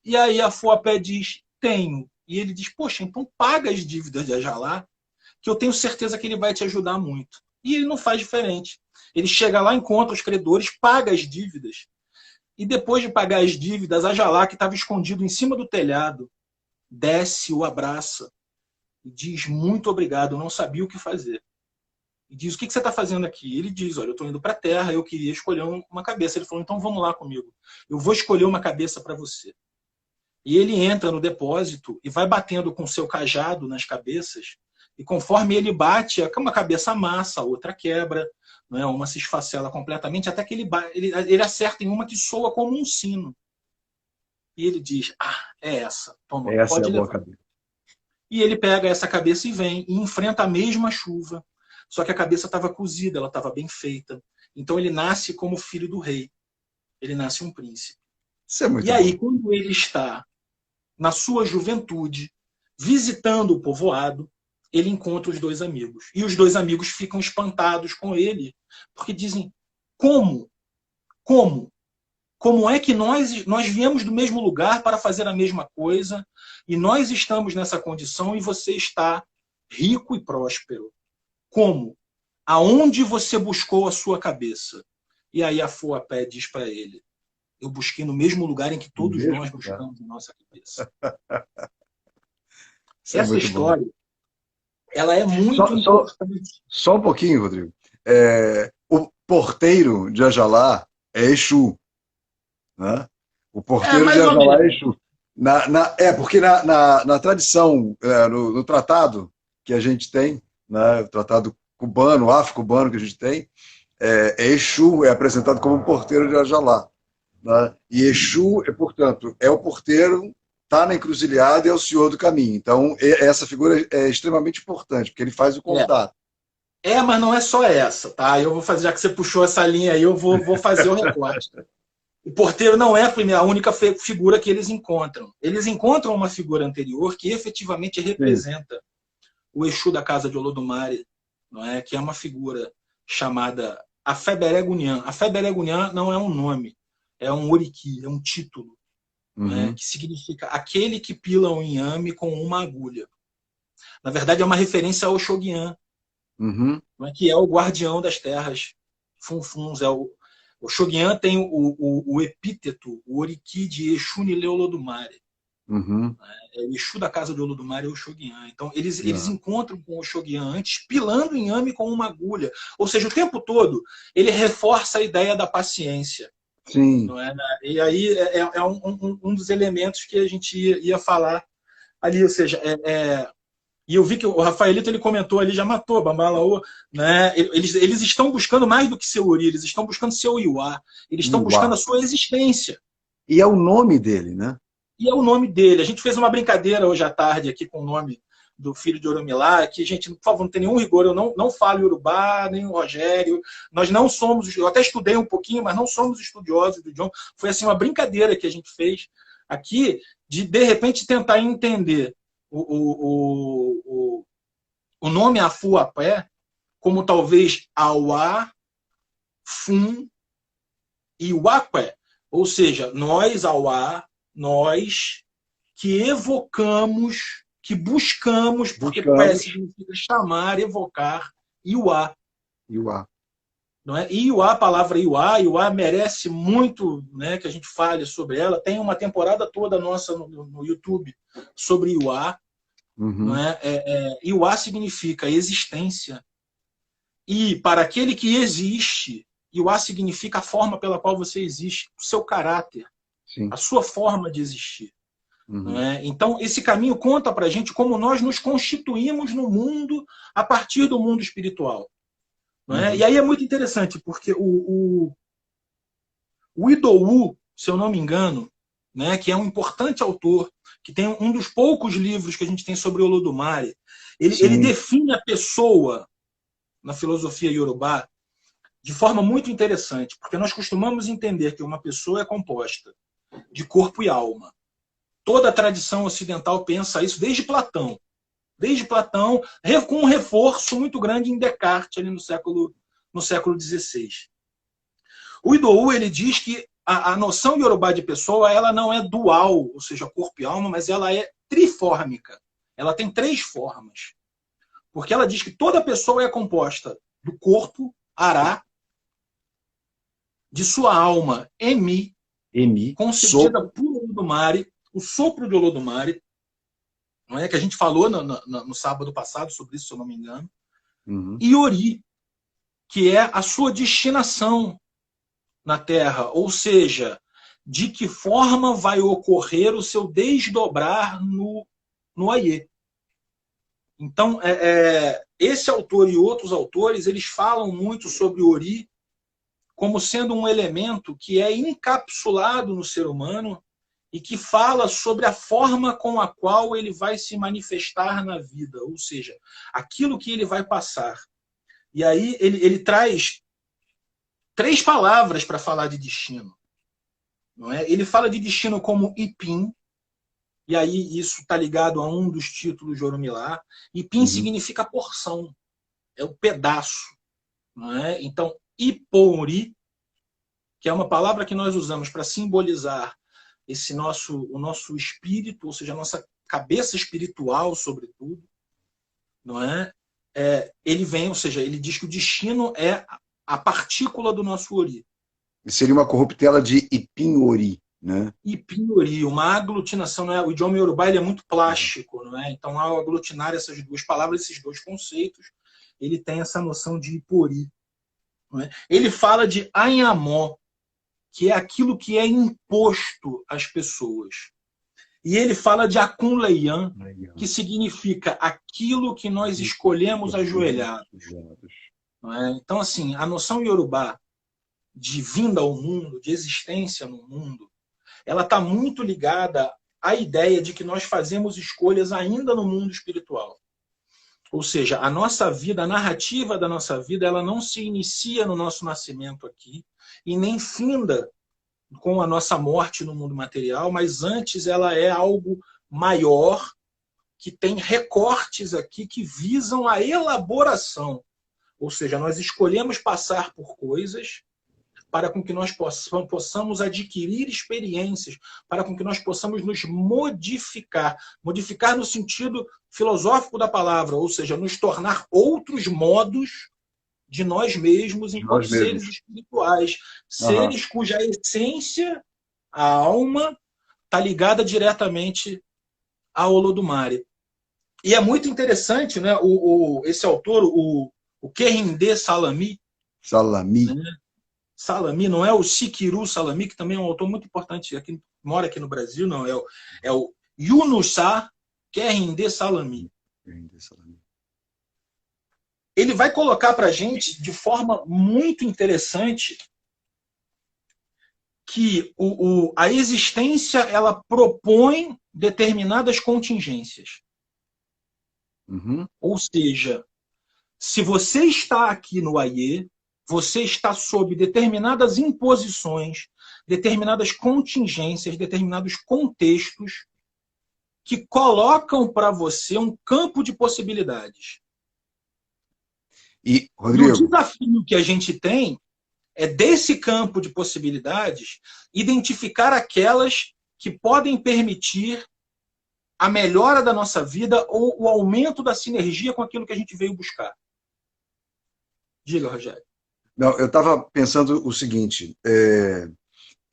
E aí Afuapé diz, tenho. E ele diz, poxa, então paga as dívidas de Ajalá, que eu tenho certeza que ele vai te ajudar muito. E ele não faz diferente. Ele chega lá, encontra os credores, paga as dívidas E depois de pagar as dívidas, Ajalá, que estava escondido em cima do telhado, desce, o abraça e diz muito obrigado, eu não sabia o que fazer. E diz, o que você está fazendo aqui? Ele diz, olha, eu estou indo para a terra, eu queria escolher uma cabeça. Ele falou, então vamos lá comigo. Eu vou escolher uma cabeça para você. E ele entra no depósito e vai batendo com o seu cajado nas cabeças. E conforme ele bate, uma cabeça amassa, a outra quebra, né? Uma se esfacela completamente, até que ele acerta em uma que soa como um sino. E ele diz, é essa. Toma, Essa pode é a boa levar. cabeça. E ele pega essa cabeça e vem, e enfrenta a mesma chuva. Só que a cabeça estava cozida, ela estava bem feita. Então ele nasce como filho do rei. Ele nasce um príncipe. Isso é muito E aí, bom. quando ele está na sua juventude, visitando o povoado, ele encontra os dois amigos. E os dois amigos ficam espantados com ele, porque dizem, como? Como? Como é que nós viemos do mesmo lugar para fazer a mesma coisa, e nós estamos nessa condição e você está rico e próspero? Como? Aonde você buscou a sua cabeça? E aí a Fuapé diz para ele, eu busquei no mesmo lugar em que todos nós buscamos a nossa cabeça. Isso é Essa muito bom. história, ela é muito importante. Só um pouquinho, Rodrigo. O porteiro de Ajalá é Exu. Né? O porteiro de Mais ou Ajalá é menos. Exu. Porque na tradição, no tratado que a gente tem, né, o tratado cubano, afro-cubano que a gente tem, Exu é apresentado como o porteiro de Ajalá. Né? E Exu, portanto, é o porteiro, está na encruzilhada e é o senhor do caminho. Então, essa figura é extremamente importante, porque ele faz o contato. Mas não é só essa, tá? Eu vou fazer, já que você puxou essa linha aí, eu vou fazer o recorte. O porteiro não é a única figura que eles encontram. Eles encontram uma figura anterior que efetivamente representa Sim. o Exu da casa de Olodumare, não é? Que é uma figura chamada Afeberegunian. Afeberegunian não é um nome, é um oriqui, é um título, né? Que significa aquele que pila um inhame com uma agulha. Na verdade, é uma referência ao Oxoguian, que é o guardião das terras funfuns. O Oxoguian tem o epíteto, o oriqui de Exu Nile Olodumare. É o Exu da casa de Olodumare é o Oxoguian. Então, eles encontram com o Oxoguian antes, pilando o inhame com uma agulha. Ou seja, o tempo todo, ele reforça a ideia da paciência. Sim. Não é? E aí é um dos elementos que a gente ia falar ali. Ou seja, e eu vi que o Rafaelito ele comentou ali, já matou Bambalaô, né? Eles estão buscando mais do que seu Ori, eles estão buscando seu Iuá, eles estão buscando a sua existência. E é o nome dele, né? E é o nome dele. A gente fez uma brincadeira hoje à tarde aqui com o nome do filho de Oromilá, que, gente, por favor, não tem nenhum rigor, eu não falo Yorubá, nem o Rogério, nós não somos, eu até estudei um pouquinho, mas não somos estudiosos do idioma. Foi assim uma brincadeira que a gente fez aqui, de repente tentar entender o nome Afuapé como talvez Auá, Fum e Uapé. Ou seja, nós, Auá, nós que evocamos, que buscamos, porque Pé significa chamar, evocar, Iuá. Não é? Iuá, a palavra Iuá merece muito, né, que a gente fale sobre ela. Tem uma temporada toda nossa no YouTube sobre Iuá. Não é? Iuá significa existência. E para aquele que existe, Iuá significa a forma pela qual você existe, o seu caráter, a sua forma de existir. Não é? Então, esse caminho conta para a gente como nós nos constituímos no mundo a partir do mundo espiritual. Não é? E aí é muito interessante, porque o Idowu, se eu não me engano, né, que é um importante autor, que tem um dos poucos livros que a gente tem sobre Olodumare, ele define a pessoa na filosofia iorubá de forma muito interessante, porque nós costumamos entender que uma pessoa é composta de corpo e alma. Toda a tradição ocidental pensa isso desde Platão. Desde Platão, com um reforço muito grande em Descartes, ali no século XVI. O Idowu, ele diz que a noção iorubá de pessoa, ela não é dual, ou seja, corpo e alma, mas ela é trifórmica. Ela tem 3 formas. Porque ela diz que toda pessoa é composta do corpo, Ará, de sua alma, Emi, Emi, concedida por Olodumare, o sopro de Olodumare, não é? Que a gente falou no sábado passado sobre isso, se eu não me engano. E Ori, que é a sua destinação na Terra, ou seja, de que forma vai ocorrer o seu desdobrar no Aie. Então, esse autor e outros autores, eles falam muito sobre Ori como sendo um elemento que é encapsulado no ser humano e que fala sobre a forma com a qual ele vai se manifestar na vida, ou seja, aquilo que ele vai passar. E aí ele traz 3 palavras para falar de destino. Não é? Ele fala de destino como Ipim, e aí isso está ligado a um dos títulos de Oromilá. Ipim significa porção, é o pedaço. Não é? Então, Ipori, que é uma palavra que nós usamos para simbolizar o nosso espírito, ou seja, a nossa cabeça espiritual, sobretudo, não é? Ele vem, ou seja, ele diz que o destino é a partícula do nosso Ori. Seria uma corruptela de Ipim-Ori, né? Ipim-Ori, uma aglutinação, não é? O idioma iorubá ele é muito plástico, não é? Então, ao aglutinar essas 2 palavras, esses 2 conceitos, ele tem essa noção de Ipori. Não é? Ele fala de Anhamó, que é aquilo que é imposto às pessoas. E ele fala de Akunleian, que significa aquilo que nós escolhemos ajoelhados. Não é? Então, assim, a noção iorubá de vinda ao mundo, de existência no mundo, ela está muito ligada à ideia de que nós fazemos escolhas ainda no mundo espiritual. Ou seja, a nossa vida, a narrativa da nossa vida, ela não se inicia no nosso nascimento aqui e nem finda com a nossa morte no mundo material, mas antes ela é algo maior, que tem recortes aqui que visam a elaboração. Ou seja, nós escolhemos passar por coisas para com que nós possamos adquirir experiências, para com que nós possamos nos modificar. Modificar no sentido filosófico da palavra, ou seja, nos tornar outros modos de nós mesmos enquanto seres espirituais. Seres cuja essência, a alma, está ligada diretamente a Olodumare. E é muito interessante, né, esse autor, o Kehinde Salami. Né? Salami, não é o Sikiru Salami, que também é um autor muito importante, mora aqui no Brasil, não, é o Yunusa Kehinde Salami. Ele vai colocar para a gente, de forma muito interessante, que a existência ela propõe determinadas contingências. Ou seja, se você está aqui no Aie, você está sob determinadas imposições, determinadas contingências, determinados contextos que colocam para você um campo de possibilidades. E, Rodrigo, o desafio que a gente tem é, desse campo de possibilidades, identificar aquelas que podem permitir a melhora da nossa vida ou o aumento da sinergia com aquilo que a gente veio buscar. Diga, Rogério. Não, eu estava pensando o seguinte,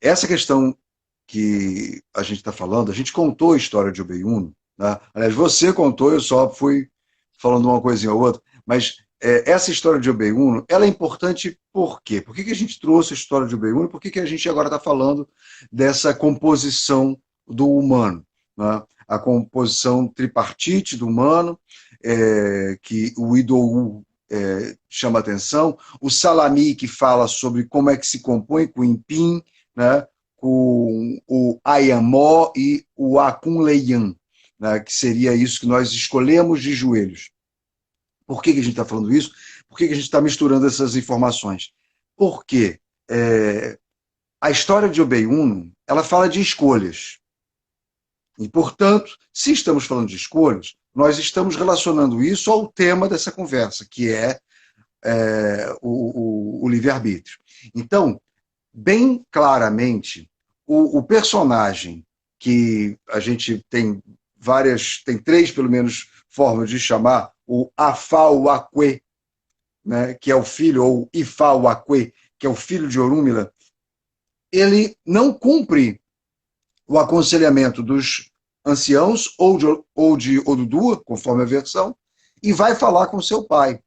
essa questão que a gente está falando, a gente contou a história de Obeiuno, né? Aliás, você contou, eu só fui falando uma coisinha ou outra, mas essa história de Obeiuno, ela é importante por quê? Por que a gente trouxe a história de Obeiuno? Por que a gente agora está falando dessa composição do humano, né? A composição tripartite do humano, que o Idou chama atenção, o Salami, que fala sobre como é que se compõe com o Impim, né? Com o Ayamó e o Akunleian, né? Que seria isso que nós escolhemos de joelhos. Por que a gente está falando isso? Por que a gente está misturando essas informações? Porque a história de Obeiuno, ela fala de escolhas. E, portanto, se estamos falando de escolhas, nós estamos relacionando isso ao tema dessa conversa, que é o livre-arbítrio. Então, bem claramente, o personagem que a gente tem tem 3, pelo menos, formas de chamar, o Afauakwe, né, que é o filho, ou Ifauakwe, que é o filho de Orúmila, ele não cumpre o aconselhamento dos anciãos ou de Odudu, conforme a versão, e vai falar com seu pai.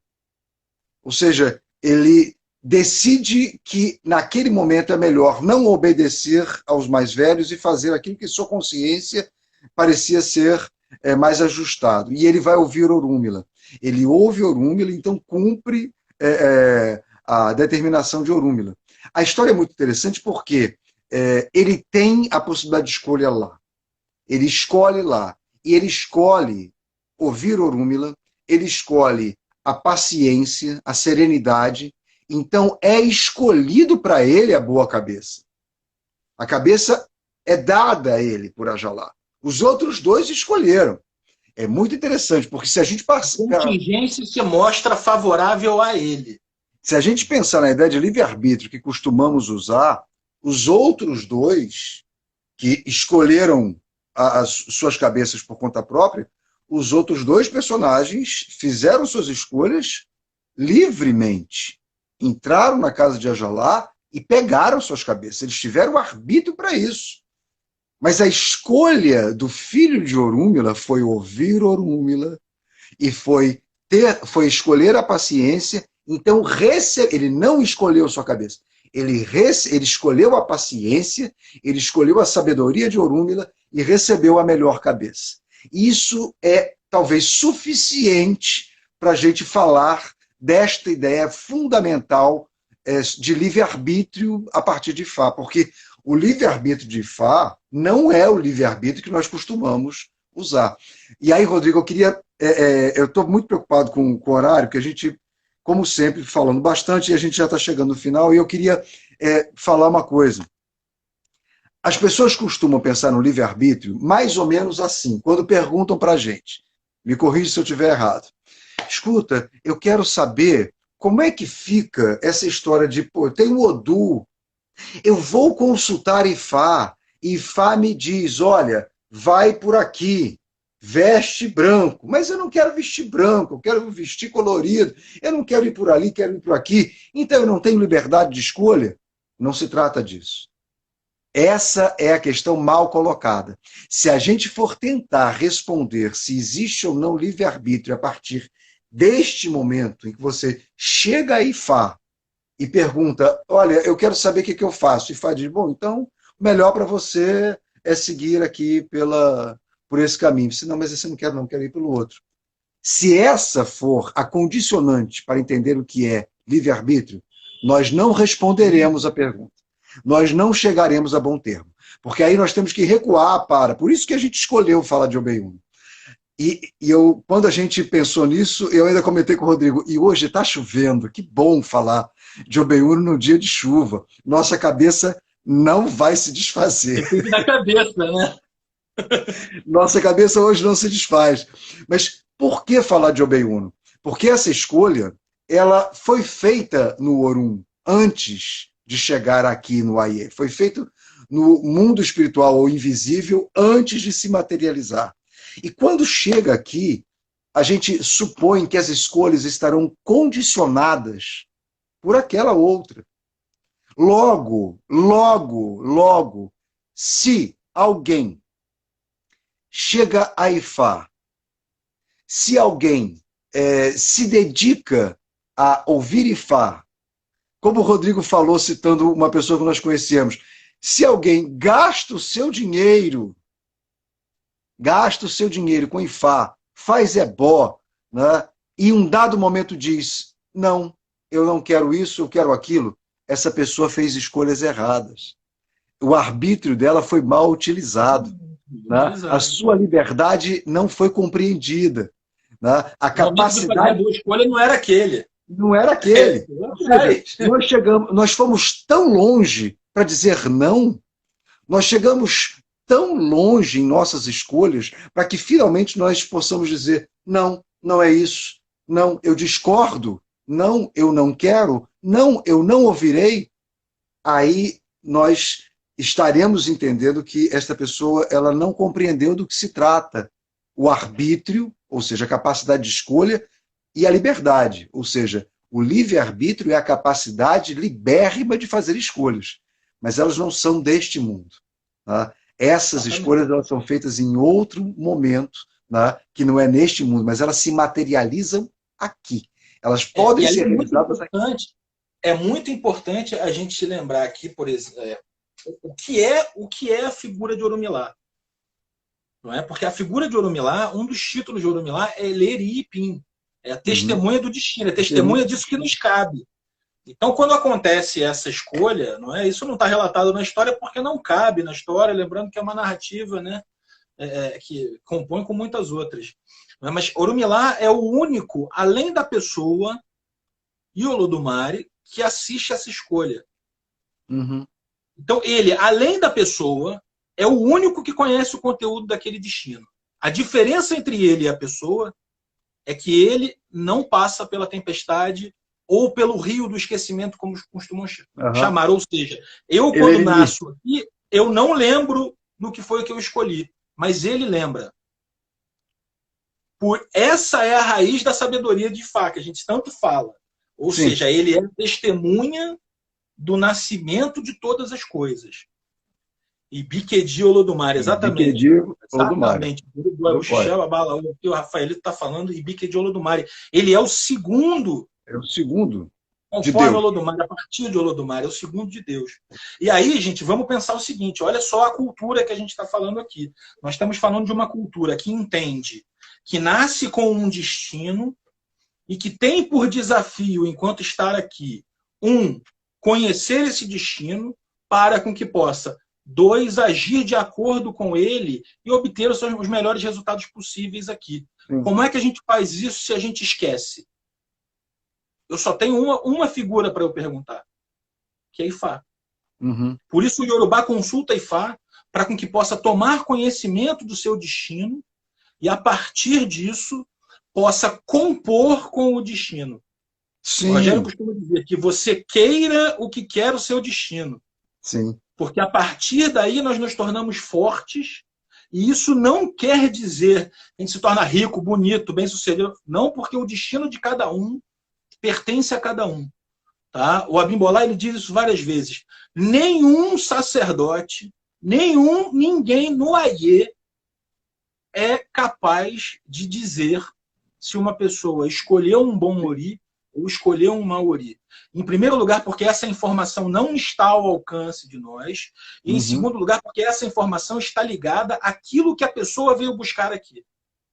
Ou seja, ele decide que naquele momento é melhor não obedecer aos mais velhos e fazer aquilo que sua consciência parecia ser mais ajustado. E ele vai ouvir Orúmila. Ele ouve Orúmila, então cumpre a determinação de Orúmila. A história é muito interessante porque ele tem a possibilidade de escolha lá. Ele escolhe lá. E ele escolhe ouvir Orúmila, ele escolhe a paciência, a serenidade. Então é escolhido para ele a boa cabeça. A cabeça é dada a ele por Ajalá. Os outros dois escolheram. É muito interessante, porque se a gente passar... A contingência se mostra favorável a ele. Se a gente pensar na ideia de livre-arbítrio que costumamos usar, os outros dois que escolheram as suas cabeças por conta própria, os outros dois personagens fizeram suas escolhas livremente. Entraram na casa de Ajalá e pegaram suas cabeças. Eles tiveram arbítrio para isso. Mas a escolha do filho de Orúmila foi ouvir Orúmila e foi escolher a paciência. Então, ele não escolheu sua cabeça. Ele escolheu a paciência, ele escolheu a sabedoria de Orúmila e recebeu a melhor cabeça. Isso é talvez suficiente para a gente falar desta ideia fundamental de livre-arbítrio a partir de Fá, porque o livre-arbítrio de Fá não é o livre-arbítrio que nós costumamos usar. E aí, Rodrigo, eu estou muito preocupado com o horário, porque a gente, como sempre, falando bastante, e a gente já está chegando no final, e eu queria falar uma coisa. As pessoas costumam pensar no livre-arbítrio mais ou menos assim, quando perguntam para a gente. Me corrija se eu estiver errado. Escuta, eu quero saber como é que fica essa história de, tem um Odu, eu vou consultar Ifá, e Ifá me diz, olha, vai por aqui, veste branco, mas eu não quero vestir branco, eu quero vestir colorido, eu não quero ir por ali, quero ir por aqui, então eu não tenho liberdade de escolha? Não se trata disso. Essa é a questão mal colocada. Se a gente for tentar responder se existe ou não livre-arbítrio a partir deste momento em que você chega a Ifá e pergunta, olha, eu quero saber o que eu faço. Ifá diz, bom, então o melhor para você é seguir aqui por esse caminho. Se não, mas esse eu não quero ir pelo outro. Se essa for a condicionante para entender o que é livre-arbítrio, nós não responderemos a pergunta. Nós não chegaremos a bom termo. Porque aí nós temos que recuar para... Por isso que a gente escolheu falar de Obeiuno. Quando a gente pensou nisso, eu ainda comentei com o Rodrigo, e hoje está chovendo, que bom falar de Obeiuno no dia de chuva. Nossa cabeça não vai se desfazer. Na cabeça, né? Nossa cabeça hoje não se desfaz. Mas por que falar de Obeiuno? Porque essa escolha ela foi feita no Orum, antes de chegar aqui no Aie. Foi feito no mundo espiritual ou invisível antes de se materializar. E quando chega aqui, a gente supõe que as escolhas estarão condicionadas por aquela outra. Logo, se alguém chega a Ifá, se alguém se dedica a ouvir Ifá, como o Rodrigo falou, citando uma pessoa que nós conhecemos, se alguém gasta o seu dinheiro com Ifá, faz ebó, né? E um dado momento diz, não, eu não quero isso, eu quero aquilo, essa pessoa fez escolhas erradas. O arbítrio dela foi mal utilizado. Né? A sua liberdade não foi compreendida. Né? A capacidade da escolha não era aquele. Não era aquele. Nós fomos tão longe para dizer não, nós chegamos tão longe em nossas escolhas para que finalmente nós possamos dizer não, não é isso, não, eu discordo, não, eu não quero, não, eu não ouvirei. Aí nós estaremos entendendo que esta pessoa ela não compreendeu do que se trata. O arbítrio, ou seja, a capacidade de escolha, e a liberdade, ou seja, o livre-arbítrio é a capacidade libérrima de fazer escolhas. mas elas não são deste mundo. Tá? Essas escolhas elas são feitas em outro momento, tá? Que não é neste mundo, mas elas se materializam aqui. Elas podem E ali ser realizadas aqui. é muito importante a gente se lembrar aqui, por exemplo, o que é a figura de Orumilá. Não é? Porque a figura de Orumilá, um dos títulos de Orumilá é Leri Ipim. É a testemunha do destino, é a testemunha disso que nos cabe. Então, quando acontece essa escolha, não é? Isso não está relatado na história porque não cabe na história, lembrando que é uma narrativa, né? Que compõe com muitas outras. Mas Orumilá é o único, além da pessoa e o Olodumare, que assiste essa escolha. Uhum. Então, ele, além da pessoa, é o único que conhece o conteúdo daquele destino. A diferença entre ele e a pessoa é que ele não passa pela tempestade ou pelo rio do esquecimento, como costumam chamar. Ou seja, eu, quando nasço aqui, eu não lembro do que foi que eu escolhi, mas ele lembra. Essa é a raiz da sabedoria de Ifá, que a gente tanto fala. Ou seja, ele é testemunha do nascimento de todas as coisas. Ibiquedi Olodumare, exatamente. Exatamente. O que o Rafaelito está falando, Ibiquedi Olodumare. Ele é o segundo. É o segundo. Conforme Olodumare, a partir de Olodumare, é o segundo de Deus. E aí, gente, vamos pensar o seguinte: olha só a cultura que a gente está falando aqui. Nós estamos falando de uma cultura que entende que nasce com um destino e que tem por desafio, enquanto estar aqui, conhecer esse destino para com que possa, 2, agir de acordo com ele e obter os melhores resultados possíveis aqui. Como é que a gente faz isso se a gente esquece? Eu só tenho uma figura para eu perguntar, que é Ifá. Uhum. Por isso o Yorubá consulta Ifá para com que possa tomar conhecimento do seu destino e, a partir disso, possa compor com o destino. Sim. O Rogério costuma dizer que você queira o que quer o seu destino. Sim. Porque a partir daí nós nos tornamos fortes, e isso não quer dizer que a gente se torna rico, bonito, bem-sucedido. Não, porque o destino de cada um pertence a cada um. Tá? O Abimbolá ele diz isso várias vezes. Nenhum sacerdote, ninguém no Aie é capaz de dizer se uma pessoa escolheu um bom ori ou escolheu um mau ori. Em primeiro lugar, porque essa informação não está ao alcance de nós. E, em segundo lugar, porque essa informação está ligada àquilo que a pessoa veio buscar aqui.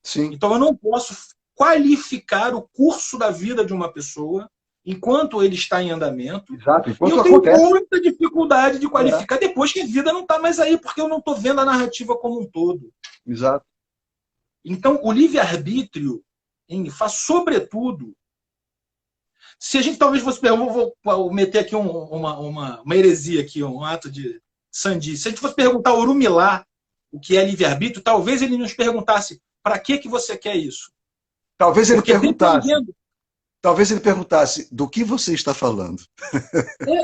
Sim. Então, eu não posso qualificar o curso da vida de uma pessoa enquanto ele está em andamento. Exato. Enquanto e eu tenho muita dificuldade de qualificar depois que a vida não está mais aí, porque eu não estou vendo a narrativa como um todo. Exato. Então, o livre-arbítrio faz, sobretudo, se a gente talvez fosse... Eu vou meter aqui uma heresia, aqui, um ato de sandice. Se a gente fosse perguntar ao Orumilá o que é livre-arbítrio, talvez ele nos perguntasse: para que você quer isso? Talvez ele perguntasse. Talvez ele perguntasse: do que você está falando?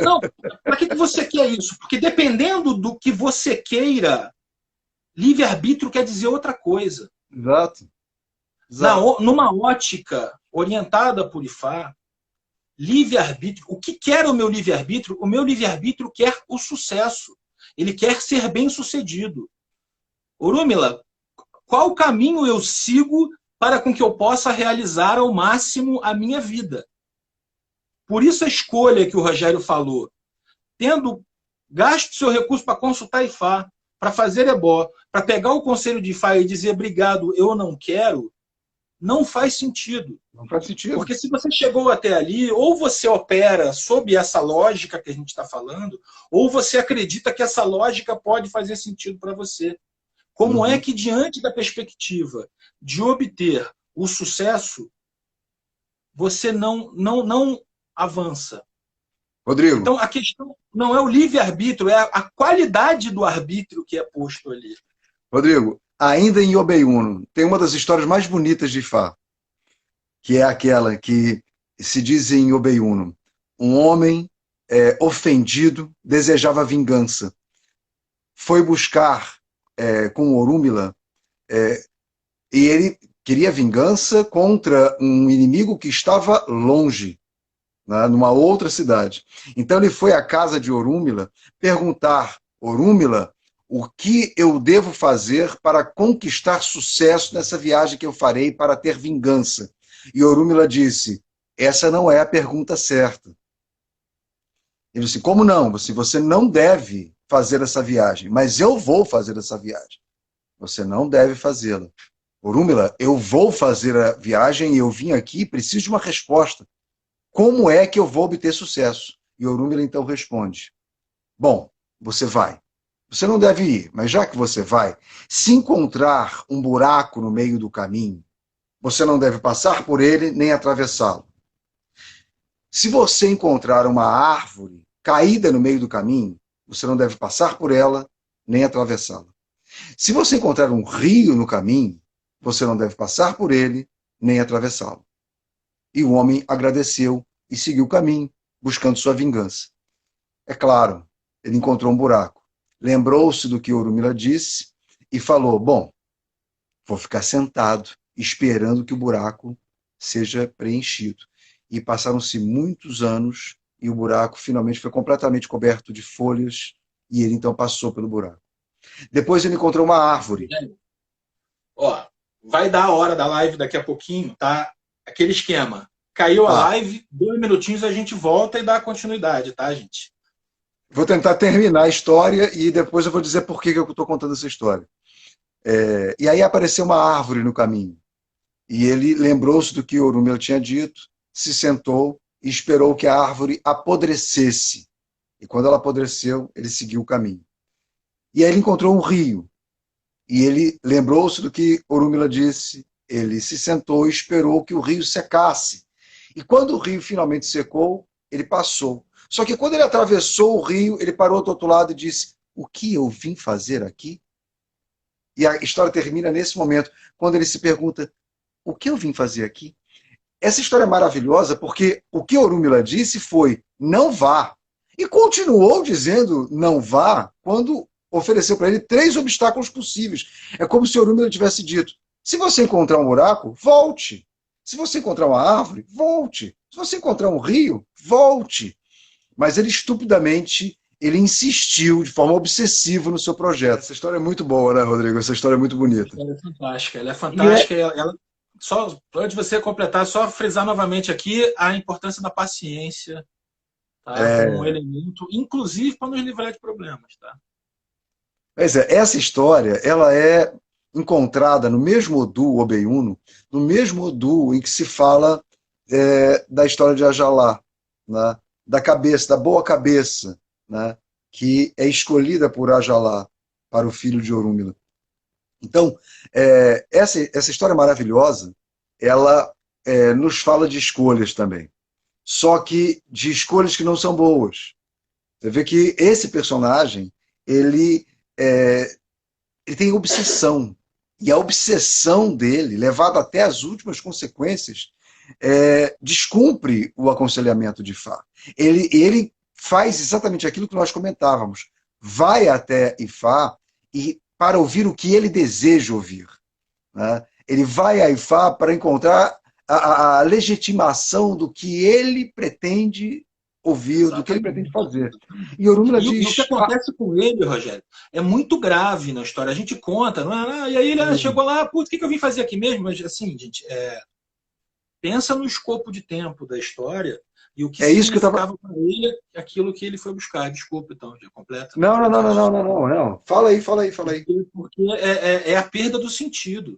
Não, para que você quer isso? Porque dependendo do que você queira, livre-arbítrio quer dizer outra coisa. Exato. Numa ótica orientada por Ifá, livre-arbítrio, o que quer o meu livre-arbítrio? O meu livre-arbítrio quer o sucesso. Ele quer ser bem-sucedido. Orumila, qual caminho eu sigo para com que eu possa realizar ao máximo a minha vida? Por isso a escolha que o Rogério falou, tendo gasto seu recurso para consultar Ifá, para fazer ebó, para pegar o conselho de Ifá e dizer obrigado, eu não quero, não faz sentido. Não faz sentido. Porque se você chegou até ali, ou você opera sob essa lógica que a gente está falando, ou você acredita que essa lógica pode fazer sentido para você. Como é que, diante da perspectiva de obter o sucesso, você não avança? Rodrigo. Então, a questão não é o livre-arbítrio, é a qualidade do arbítrio que é posto ali. Rodrigo, ainda em Yobei-Uno, tem uma das histórias mais bonitas de Ifá, que é aquela que se diz em Yobei-Uno: um homem ofendido desejava vingança. Foi buscar com Orúmila e ele queria vingança contra um inimigo que estava longe. né, numa outra cidade. Então ele foi à casa de Orúmila perguntar: Orúmila, o que eu devo fazer para conquistar sucesso nessa viagem que eu farei para ter vingança? E Orúmila disse: essa não é a pergunta certa. Ele disse: como não? Você não deve fazer essa viagem, mas eu vou fazer essa viagem. Você não deve fazê-la. Orúmila, eu vou fazer a viagem e eu vim aqui, preciso de uma resposta. Como é que eu vou obter sucesso? E Orúmila então responde: bom, você vai. Você não deve ir, mas já que você vai, se encontrar um buraco no meio do caminho, você não deve passar por ele nem atravessá-lo. Se você encontrar uma árvore caída no meio do caminho, você não deve passar por ela nem atravessá-la. Se você encontrar um rio no caminho, você não deve passar por ele nem atravessá-lo. E o homem agradeceu e seguiu o caminho, buscando sua vingança. É claro, ele encontrou um buraco. Lembrou-se do que Orúmila disse e falou: bom, vou ficar sentado, esperando que o buraco seja preenchido. E passaram-se muitos anos e o buraco finalmente foi completamente coberto de folhas e ele então passou pelo buraco. Depois ele encontrou uma árvore. Ó, vai dar a hora da live daqui a pouquinho, tá? Aquele esquema. Caiu a live, 2 minutinhos a gente volta e dá continuidade, tá, gente? Vou tentar terminar a história e depois eu vou dizer por que eu estou contando essa história. E aí apareceu uma árvore no caminho. E ele lembrou-se do que Orúmila tinha dito, se sentou e esperou que a árvore apodrecesse. E quando ela apodreceu, ele seguiu o caminho. E aí ele encontrou um rio. E ele lembrou-se do que Orúmila disse. Ele se sentou e esperou que o rio secasse. E quando o rio finalmente secou, ele passou. Só que quando ele atravessou o rio, ele parou do outro lado e disse: o que eu vim fazer aqui? E a história termina nesse momento, quando ele se pergunta: o que eu vim fazer aqui? Essa história é maravilhosa porque o que Orúmila disse foi: não vá. E continuou dizendo não vá quando ofereceu para ele 3 obstáculos possíveis. É como se Orúmila tivesse dito: se você encontrar um buraco, volte. Se você encontrar uma árvore, volte. Se você encontrar um rio, volte. Mas ele estupidamente, ele insistiu de forma obsessiva no seu projeto. Essa história é muito boa, né, Rodrigo? Essa história é muito bonita. Ela é fantástica, ela é fantástica. Ela, só antes de você completar, só frisar novamente aqui a importância da paciência, tá? Como um elemento, inclusive para nos livrar de problemas, tá? Pois é, essa história, ela é encontrada no mesmo Odu, Obeiuno, no mesmo Odu em que se fala da história de Ajalá, né? Da cabeça, da boa cabeça, né? Que é escolhida por Ajalá para o filho de Orúmila. Então, essa história maravilhosa, ela nos fala de escolhas também. Só que de escolhas que não são boas. Você vê que esse personagem, ele tem obsessão. E a obsessão dele, levada até as últimas consequências, descumpre o aconselhamento de Ifá. Ele faz exatamente aquilo que nós comentávamos. Vai até Ifá para ouvir o que ele deseja ouvir. Né? Ele vai a Ifá para encontrar a legitimação do que ele pretende ouvir, exatamente, do que ele pretende fazer. E Orúmila diz... o que acontece com ele, Rogério, é muito grave na história. A gente conta, não é? E aí ele chegou lá, putz, o que eu vim fazer aqui mesmo? Mas assim, gente, pensa no escopo de tempo da história e o que significava para ele aquilo que ele foi buscar. Desculpa, então, já completa. Não. Fala aí. Porque é a perda do sentido.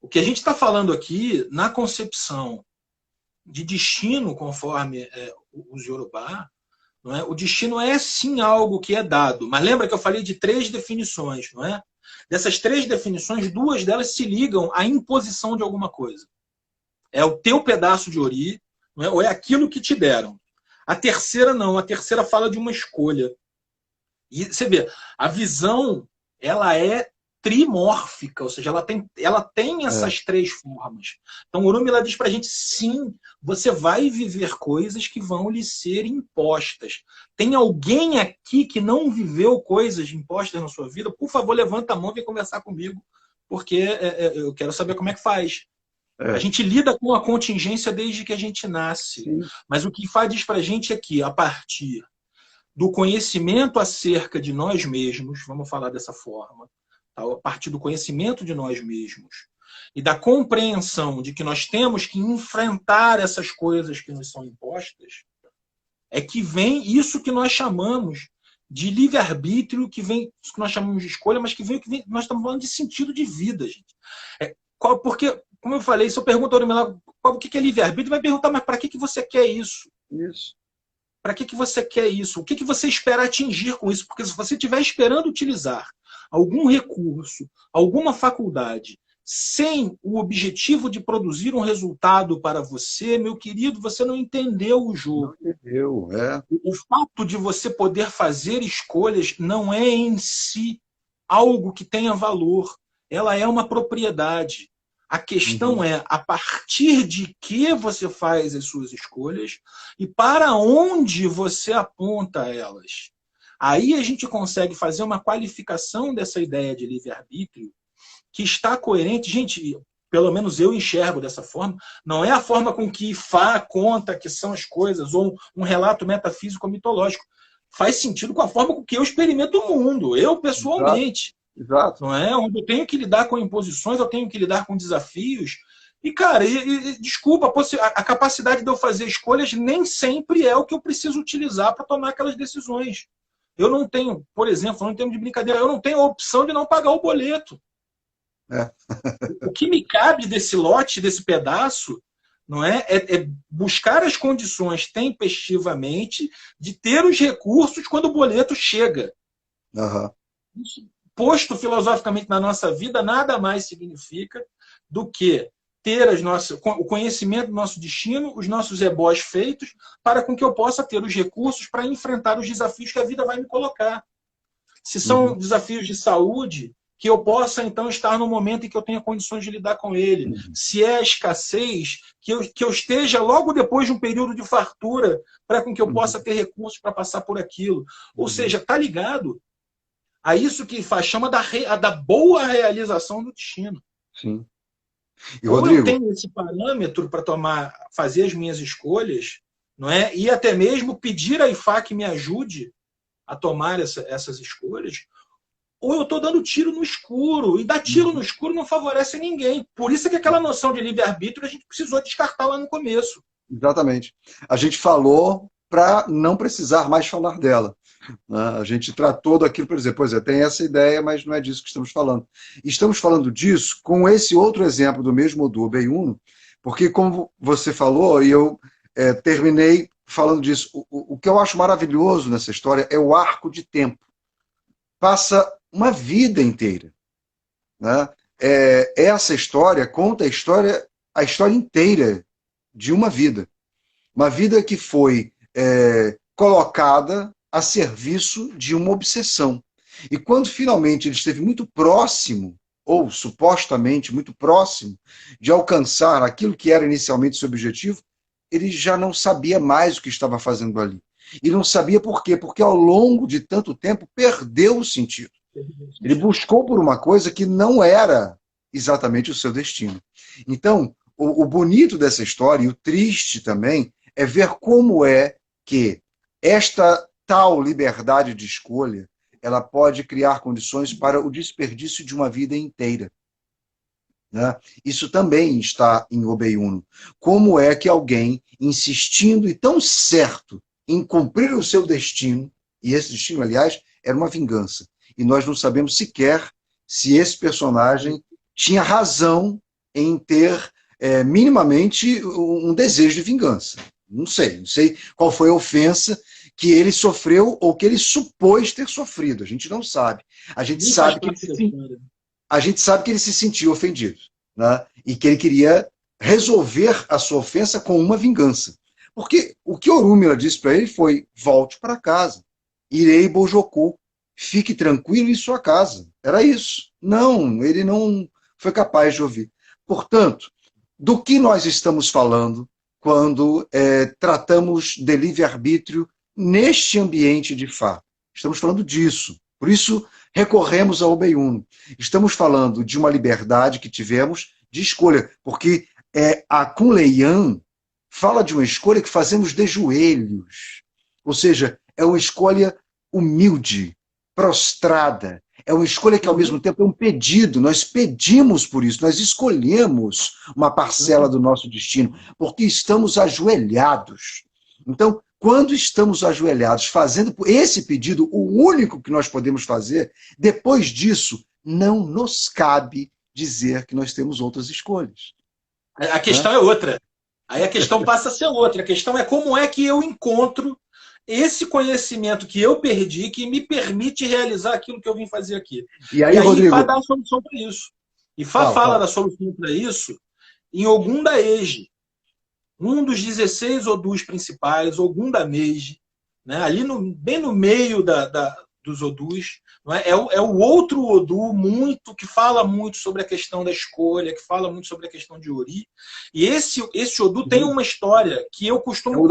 O que a gente está falando aqui, na concepção de destino, conforme os Yorubá, não é? O destino é sim algo que é dado. Mas lembra que eu falei de 3 definições, não é? Dessas 3 definições, 2 delas se ligam à imposição de alguma coisa. É o teu pedaço de ori, não é? Ou é aquilo que te deram. A terceira não. A terceira fala de uma escolha. E você vê, a visão, ela é trimórfica, ou seja, ela tem essas 3 formas. Então, Orúmila diz pra gente, sim, você vai viver coisas que vão lhe ser impostas. Tem alguém aqui que não viveu coisas impostas na sua vida? Por favor, levanta a mão e vem conversar comigo, porque eu quero saber como é que faz. A É, gente lida com a contingência desde que a gente nasce. sim. Mas o que diz para a gente é que, a partir do conhecimento acerca de nós mesmos, vamos falar dessa forma, tá? A partir do conhecimento de nós mesmos e da compreensão de que nós temos que enfrentar essas coisas que nos são impostas, é que vem isso que nós chamamos de livre-arbítrio, que vem isso que nós chamamos de escolha, mas que vem, nós estamos falando de sentido de vida, gente. Porque, como eu falei, se eu pergunto ao Domingo o que é livre-arbítrio, vai perguntar, mas para que você quer isso? Isso. Para que você quer isso? O que você espera atingir com isso? Porque se você estiver esperando utilizar algum recurso, alguma faculdade, sem o objetivo de produzir um resultado para você, meu querido, você não entendeu o jogo. Não entendeu, é. O fato de você poder fazer escolhas não é em si algo que tenha valor. Ela é uma propriedade. A questão é a partir de que você faz as suas escolhas e para onde você aponta elas. Aí a gente consegue fazer uma qualificação dessa ideia de livre-arbítrio que está coerente. Gente, pelo menos eu enxergo dessa forma, não é a forma com que Fá conta que são as coisas, ou um relato metafísico ou mitológico. Faz sentido com a forma com que eu experimento o mundo, eu pessoalmente. Exato. Não é? Onde eu tenho que lidar com imposições, eu tenho que lidar com desafios. E, cara, desculpa, a capacidade de eu fazer escolhas nem sempre é o que eu preciso utilizar para tomar aquelas decisões. Eu não tenho, por exemplo, não tenho de brincadeira, eu não tenho a opção de não pagar o boleto. É. O que me cabe desse lote, desse pedaço, não é buscar as condições tempestivamente de ter os recursos quando o boleto chega. Uhum. Isso, posto filosoficamente na nossa vida, nada mais significa do que ter o conhecimento do nosso destino, os nossos ebós feitos, para com que eu possa ter os recursos para enfrentar os desafios que a vida vai me colocar. Se são desafios de saúde, que eu possa, então, estar no momento em que eu tenha condições de lidar com ele. Se é a escassez, que eu esteja logo depois de um período de fartura, para com que eu possa ter recursos para passar por aquilo. Ou seja, está ligado a isso que chama da boa realização do destino. Sim. E, Ou Rodrigo, eu tenho esse parâmetro para fazer as minhas escolhas, não é? E até mesmo pedir a IFA que me ajude a tomar essas escolhas, ou eu estou dando tiro no escuro. E dar tiro no escuro não favorece ninguém. Por isso é que aquela noção de livre-arbítrio a gente precisou descartar lá no começo. exatamente. A gente falou para não precisar mais falar dela. A gente tratou daquilo, por exemplo, tem essa ideia, mas não é disso que estamos falando. Estamos falando disso com esse outro exemplo do mesmo Odu Obei-Uno, porque, como você falou, e eu terminei falando disso, o que eu acho maravilhoso nessa história é o arco de tempo. Passa uma vida inteira. Né? Essa história conta a história inteira de uma vida. Uma vida que foi colocada a serviço de uma obsessão. E quando finalmente ele esteve muito próximo, ou supostamente muito próximo, de alcançar aquilo que era inicialmente seu objetivo, ele já não sabia mais o que estava fazendo ali. E não sabia por quê, porque ao longo de tanto tempo perdeu o sentido. Ele buscou por uma coisa que não era exatamente o seu destino. Então, o bonito dessa história, e o triste também, é ver como é que esta tal liberdade de escolha, ela pode criar condições para o desperdício de uma vida inteira. Né? Isso também está em Obei-Uno. Como é que alguém, insistindo e tão certo em cumprir o seu destino, e esse destino, aliás, era uma vingança, e nós não sabemos sequer se esse personagem tinha razão em ter minimamente um desejo de vingança. Não sei qual foi a ofensa que ele sofreu ou que ele supôs ter sofrido. A gente não sabe. A gente sabe que ele se sentiu ofendido, né? E que ele queria resolver a sua ofensa com uma vingança. Porque o que Orúmila disse para ele foi: volte para casa, irei Bojoku, fique tranquilo em sua casa. Era isso. Não, ele não foi capaz de ouvir. Portanto, do que nós estamos falando quando tratamos de livre-arbítrio neste ambiente de Fá? Estamos falando disso. Por isso, recorremos ao Obei-Uno. Estamos falando de uma liberdade que tivemos de escolha, porque A Kuan-Yin fala de uma escolha que fazemos de joelhos. Ou seja, é uma escolha humilde, prostrada. É uma escolha que, ao mesmo tempo, é um pedido. Nós pedimos por isso, nós escolhemos uma parcela do nosso destino, porque estamos ajoelhados. Então, quando estamos ajoelhados, fazendo esse pedido, o único que nós podemos fazer, depois disso, não nos cabe dizer que nós temos outras escolhas. A questão é outra. Aí a questão passa a ser outra. A questão é como é que eu encontro esse conhecimento que eu perdi, que me permite realizar aquilo que eu vim fazer aqui. E aí, Rodrigo, Fá dá a solução para isso. E Fá fala da solução para isso em Ogum da Eje, um dos 16 Odus principais, Ogum da Meiji, né? Ali bem no meio dos Odus, não é? É o outro Odu que fala muito sobre a questão da escolha, que fala muito sobre a questão de Ori. E esse Odu tem uma história que eu costumo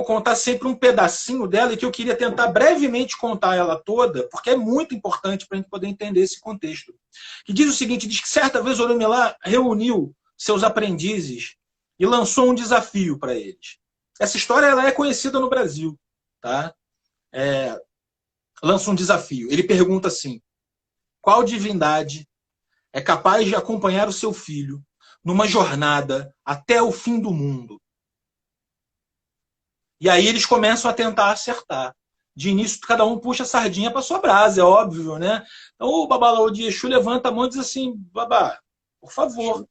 contar sempre um pedacinho dela, e que eu queria tentar brevemente contar ela toda, porque é muito importante para a gente poder entender esse contexto. Que diz o seguinte, diz que certa vez Orunmilá reuniu seus aprendizes e lançou um desafio para eles. Essa história ela é conhecida no Brasil. Tá? Lança um desafio. Ele pergunta assim, qual divindade é capaz de acompanhar o seu filho numa jornada até o fim do mundo? E aí eles começam a tentar acertar. De início, cada um puxa a sardinha para sua brasa, é óbvio, né? Então o Babalaô de Exu levanta a mão e diz assim, Babá, por favor,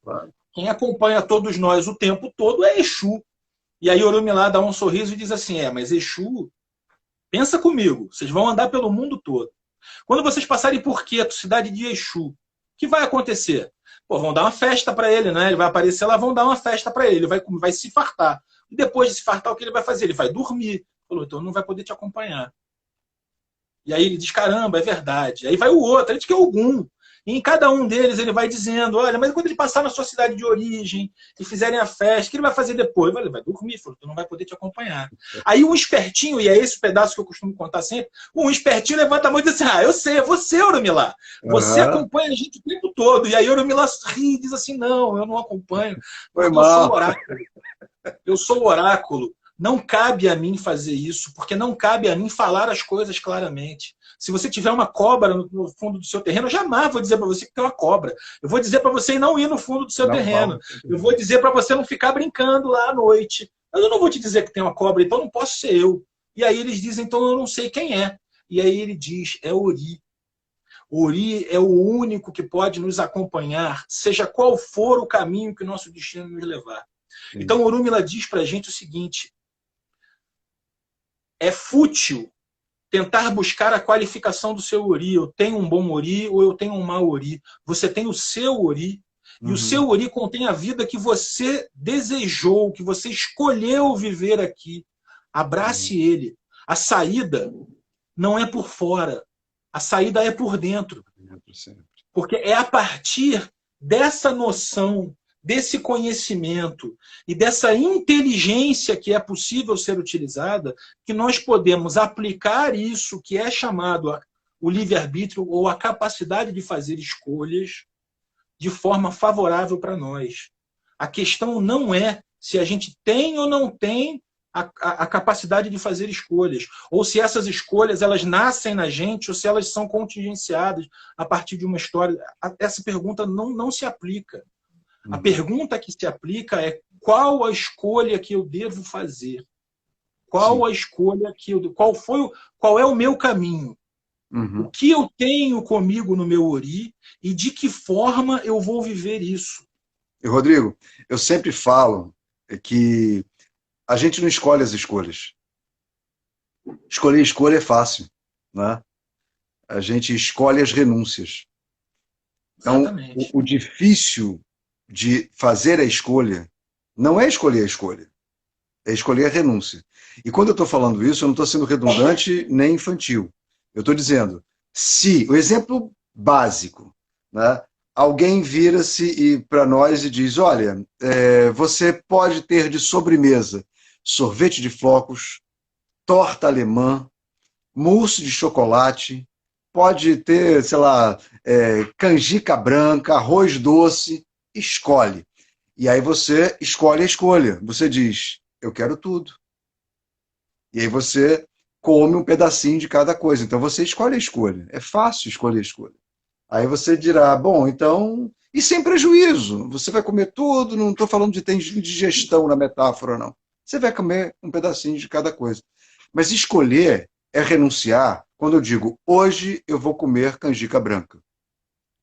quem acompanha todos nós o tempo todo é Exu. E aí Orunmilá dá um sorriso e diz assim, mas Exu, pensa comigo, vocês vão andar pelo mundo todo. Quando vocês passarem por Queto, cidade de Exu, o que vai acontecer? Pô, vão dar uma festa para ele, né? Ele vai aparecer lá, vão dar uma festa para ele, vai se fartar. E depois de se fartar, o que ele vai fazer? Ele vai dormir. Falou, então não vai poder te acompanhar. E aí ele diz, caramba, é verdade. Aí vai o outro, ele diz que é Ogum. E em cada um deles ele vai dizendo, olha, mas quando ele passar na sua cidade de origem e fizerem a festa, o que ele vai fazer depois? Ele vai dormir, falou, então não vai poder te acompanhar. Aí um espertinho, e é esse o pedaço que eu costumo contar sempre, um espertinho levanta a mão e diz assim, eu sei, é você, Orunmilá. Você acompanha a gente o tempo todo. E aí Orunmilá ri e diz assim, não, eu não acompanho, porque eu sou o oráculo. Eu sou o oráculo. Não cabe a mim fazer isso, porque não cabe a mim falar as coisas claramente. Se você tiver uma cobra no fundo do seu terreno, eu jamais vou dizer para você que tem uma cobra. Eu vou dizer para você não ir no fundo do seu terreno. Eu vou dizer para você não ficar brincando lá à noite. Mas eu não vou te dizer que tem uma cobra, então não posso ser eu. E aí eles dizem, então eu não sei quem é. E aí ele diz, é Ori. Ori é o único que pode nos acompanhar, seja qual for o caminho que o nosso destino nos levar. Sim. Então Orunmilá diz para a gente o seguinte, é fútil tentar buscar a qualificação do seu Ori. Eu tenho um bom Ori ou eu tenho um mau Ori. Você tem o seu Ori. E o seu Ori contém a vida que você desejou, que você escolheu viver aqui. Abrace ele. A saída não é por fora. A saída é por dentro. Porque é a partir dessa noção, desse conhecimento e dessa inteligência que é possível ser utilizada, que nós podemos aplicar isso que é chamado o livre-arbítrio ou a capacidade de fazer escolhas de forma favorável para nós. A questão não é se a gente tem ou não tem a capacidade de fazer escolhas, ou se essas escolhas elas nascem na gente ou se elas são contingenciadas a partir de uma história. Essa pergunta não se aplica. A pergunta que se aplica é qual a escolha que eu devo fazer? Qual a escolha que eu... Qual é o meu caminho? O que eu tenho comigo no meu Ori e de que forma eu vou viver isso? E, Rodrigo, eu sempre falo que a gente não escolhe as escolhas. Escolher escolha é fácil, né? A gente escolhe as renúncias. Então, o difícil de fazer a escolha não é escolher a escolha, é escolher a renúncia. E quando eu estou falando isso, eu não estou sendo redundante nem infantil. Eu estou dizendo, se, o exemplo básico, né, alguém vira-se para nós e diz, olha, você pode ter de sobremesa sorvete de flocos, torta alemã, mousse de chocolate, pode ter, sei lá, canjica branca, arroz doce, escolhe. E aí você escolhe a escolha. Você diz, eu quero tudo. E aí você come um pedacinho de cada coisa. Então você escolhe a escolha. É fácil escolher a escolha. Aí você dirá, bom, então... E sem prejuízo. Você vai comer tudo, não estou falando de ter digestão na metáfora, não. Você vai comer um pedacinho de cada coisa. Mas escolher é renunciar. Quando eu digo, hoje eu vou comer canjica branca.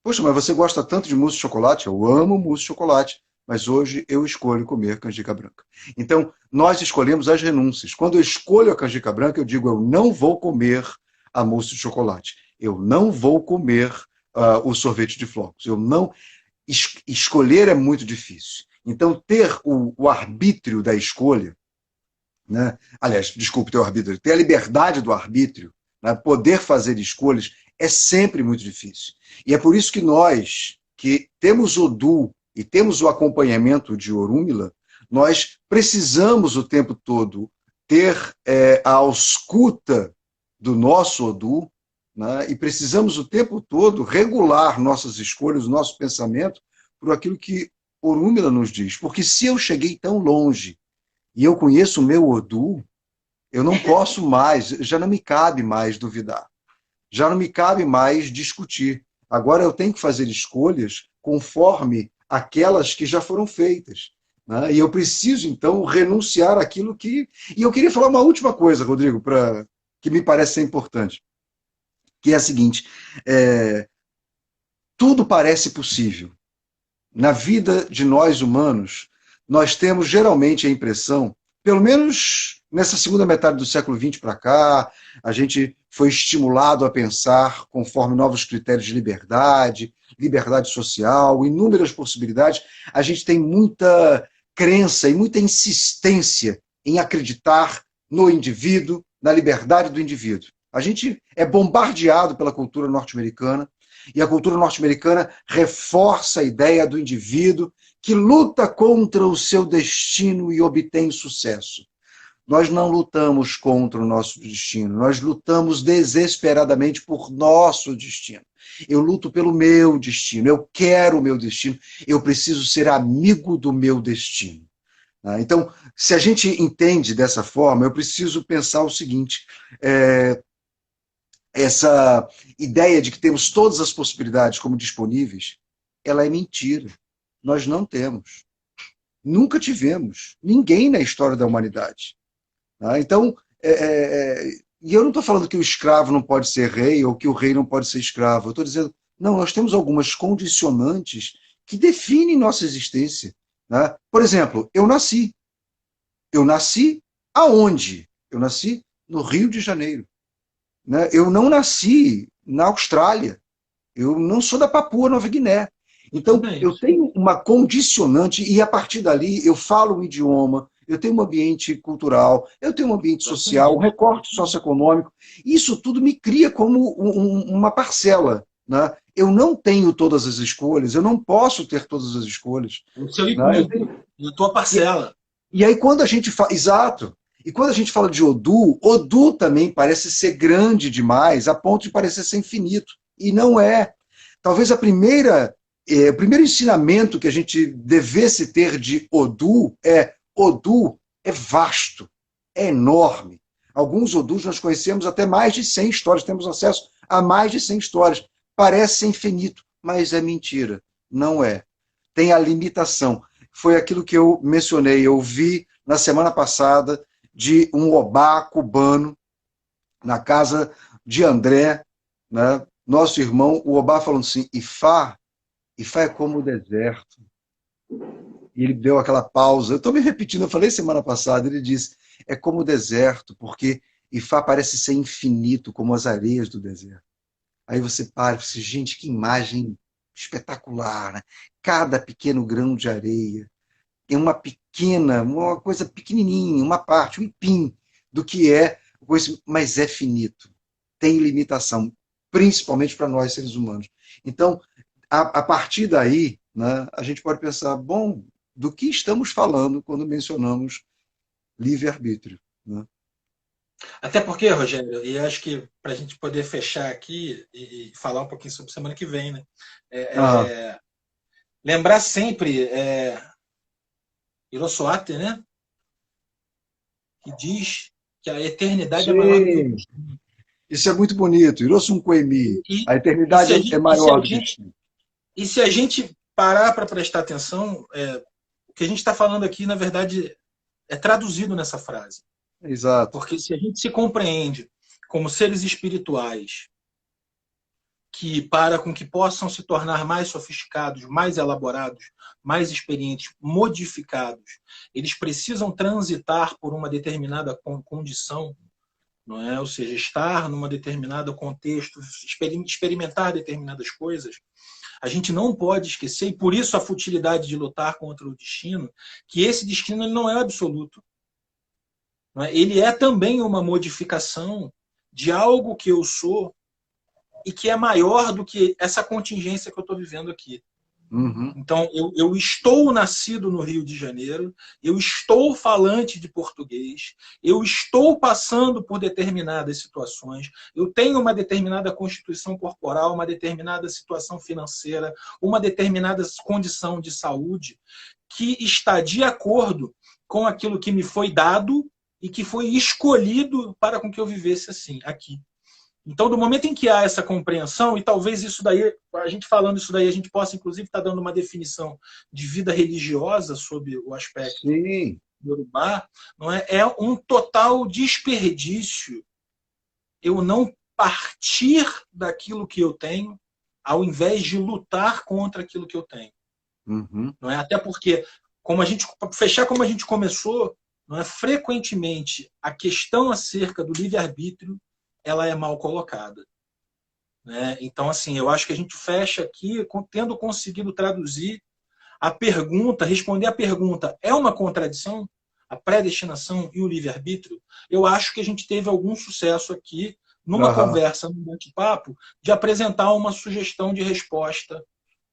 Poxa, mas você gosta tanto de mousse de chocolate? Eu amo mousse de chocolate, mas hoje eu escolho comer canjica branca. Então, nós escolhemos as renúncias. Quando eu escolho a canjica branca, eu digo, eu não vou comer a mousse de chocolate. Eu não vou comer o sorvete de flocos. Eu não... Escolher é muito difícil. Então, ter o arbítrio da escolha, né? Aliás, desculpe, ter o arbítrio, ter a liberdade do arbítrio, né? Poder fazer escolhas, é sempre muito difícil. E é por isso que nós, que temos Odu e temos o acompanhamento de Orúmila, nós precisamos o tempo todo ter a ausculta do nosso Odu, né? E precisamos o tempo todo regular nossas escolhas, nosso pensamento, por aquilo que Orúmila nos diz. Porque se eu cheguei tão longe e eu conheço o meu Odu, eu não posso mais, já não me cabe mais duvidar. Já não me cabe mais discutir. Agora eu tenho que fazer escolhas conforme aquelas que já foram feitas, né? E eu preciso, então, renunciar àquilo que... E eu queria falar uma última coisa, Rodrigo, que me parece ser importante, que é a seguinte, tudo parece possível. Na vida de nós humanos, nós temos geralmente a impressão, pelo menos nessa segunda metade do século XX para cá, a gente foi estimulado a pensar conforme novos critérios de liberdade, liberdade social, inúmeras possibilidades. A gente tem muita crença e muita insistência em acreditar no indivíduo, na liberdade do indivíduo. A gente é bombardeado pela cultura norte-americana, e a cultura norte-americana reforça a ideia do indivíduo que luta contra o seu destino e obtém sucesso. Nós não lutamos contra o nosso destino, nós lutamos desesperadamente por nosso destino. Eu luto pelo meu destino, eu quero o meu destino, eu preciso ser amigo do meu destino. Então, se a gente entende dessa forma, eu preciso pensar o seguinte, essa ideia de que temos todas as possibilidades como disponíveis, ela é mentira. Nós não temos. Nunca tivemos. Ninguém na história da humanidade. Então, e eu não estou falando que o escravo não pode ser rei ou que o rei não pode ser escravo. Eu estou dizendo, não, nós temos algumas condicionantes que definem nossa existência. Por exemplo, eu nasci. Eu nasci aonde? Eu nasci no Rio de Janeiro. Eu não nasci na Austrália. Eu não sou da Papua Nova Guiné. Então, eu tenho uma condicionante e, a partir dali, eu falo um idioma, eu tenho um ambiente cultural, eu tenho um ambiente social, um recorte socioeconômico. Isso tudo me cria como uma parcela. Eu não tenho todas as escolhas, eu não posso ter todas as escolhas. O seu limite, a tua parcela. E aí, quando a gente fala... Exato. E quando a gente fala de Odu, Odu também parece ser grande demais, a ponto de parecer ser infinito. E não é. Talvez o primeiro ensinamento que a gente devesse ter de Odu é vasto, é enorme. Alguns Odus nós conhecemos até mais de 100 histórias, temos acesso a mais de 100 histórias. Parece infinito, mas é mentira. Não é. Tem a limitação. Foi aquilo que eu mencionei. Eu vi na semana passada de um obá cubano na casa de André, né? Nosso irmão, o obá falando assim, Ifá é como o deserto. E ele deu aquela pausa. Eu estou me repetindo, eu falei semana passada, ele disse, é como o deserto, porque Ifá parece ser infinito, como as areias do deserto. Aí você para e diz, gente, que imagem espetacular, né? Cada pequeno grão de areia é uma coisa pequenininha, uma parte, um ipim do que é, mas é finito, tem limitação, principalmente para nós seres humanos. Então, a partir daí, né, a gente pode pensar, bom, do que estamos falando quando mencionamos livre-arbítrio, né? Até porque, Rogério, e acho que para a gente poder fechar aqui e falar um pouquinho sobre semana que vem, né? lembrar sempre Hiroshima, né? Que diz que a eternidade é maior do que o Sim, destino. isso é muito bonito. Hiroshima Koemi. E, A e, se eternidade a é gente, e, se maior a do que o gente, destino. e se a gente parar para prestar atenção, o que a gente está falando aqui, na verdade, é traduzido nessa frase. Exato. Porque se a gente se compreende como seres espirituais que, para com que possam se tornar mais sofisticados, mais elaborados, mais experientes, modificados, eles precisam transitar por uma determinada condição, não é? Ou seja, estar numa determinado contexto, experimentar determinadas coisas. A gente não pode esquecer, e por isso a futilidade de lutar contra o destino, que esse destino não é absoluto. Não é? Ele é também uma modificação de algo que eu sou e que é maior do que essa contingência que eu estou vivendo aqui. Uhum. Então, eu estou nascido no Rio de Janeiro, eu estou falante de português, eu estou passando por determinadas situações, eu tenho uma determinada constituição corporal, uma determinada situação financeira, uma determinada condição de saúde que está de acordo com aquilo que me foi dado e que foi escolhido para com que eu vivesse assim, aqui. Então, do momento em que há essa compreensão, e talvez isso daí, a gente falando isso daí, a gente possa, inclusive, estar dando uma definição de vida religiosa sobre o aspecto Sim. do Yorubá, não é? É um total desperdício eu não partir daquilo que eu tenho, ao invés de lutar contra aquilo que eu tenho. Uhum. Não é? Até porque, como a gente, fechar como a gente começou, não é? Frequentemente a questão acerca do livre-arbítrio ela é mal colocada. Né? Então, assim, eu acho que a gente fecha aqui tendo conseguido traduzir a pergunta, responder a pergunta, é uma contradição? A predestinação e o livre-arbítrio? Eu acho que a gente teve algum sucesso aqui, numa Aham. conversa, num bate-papo, de apresentar uma sugestão de resposta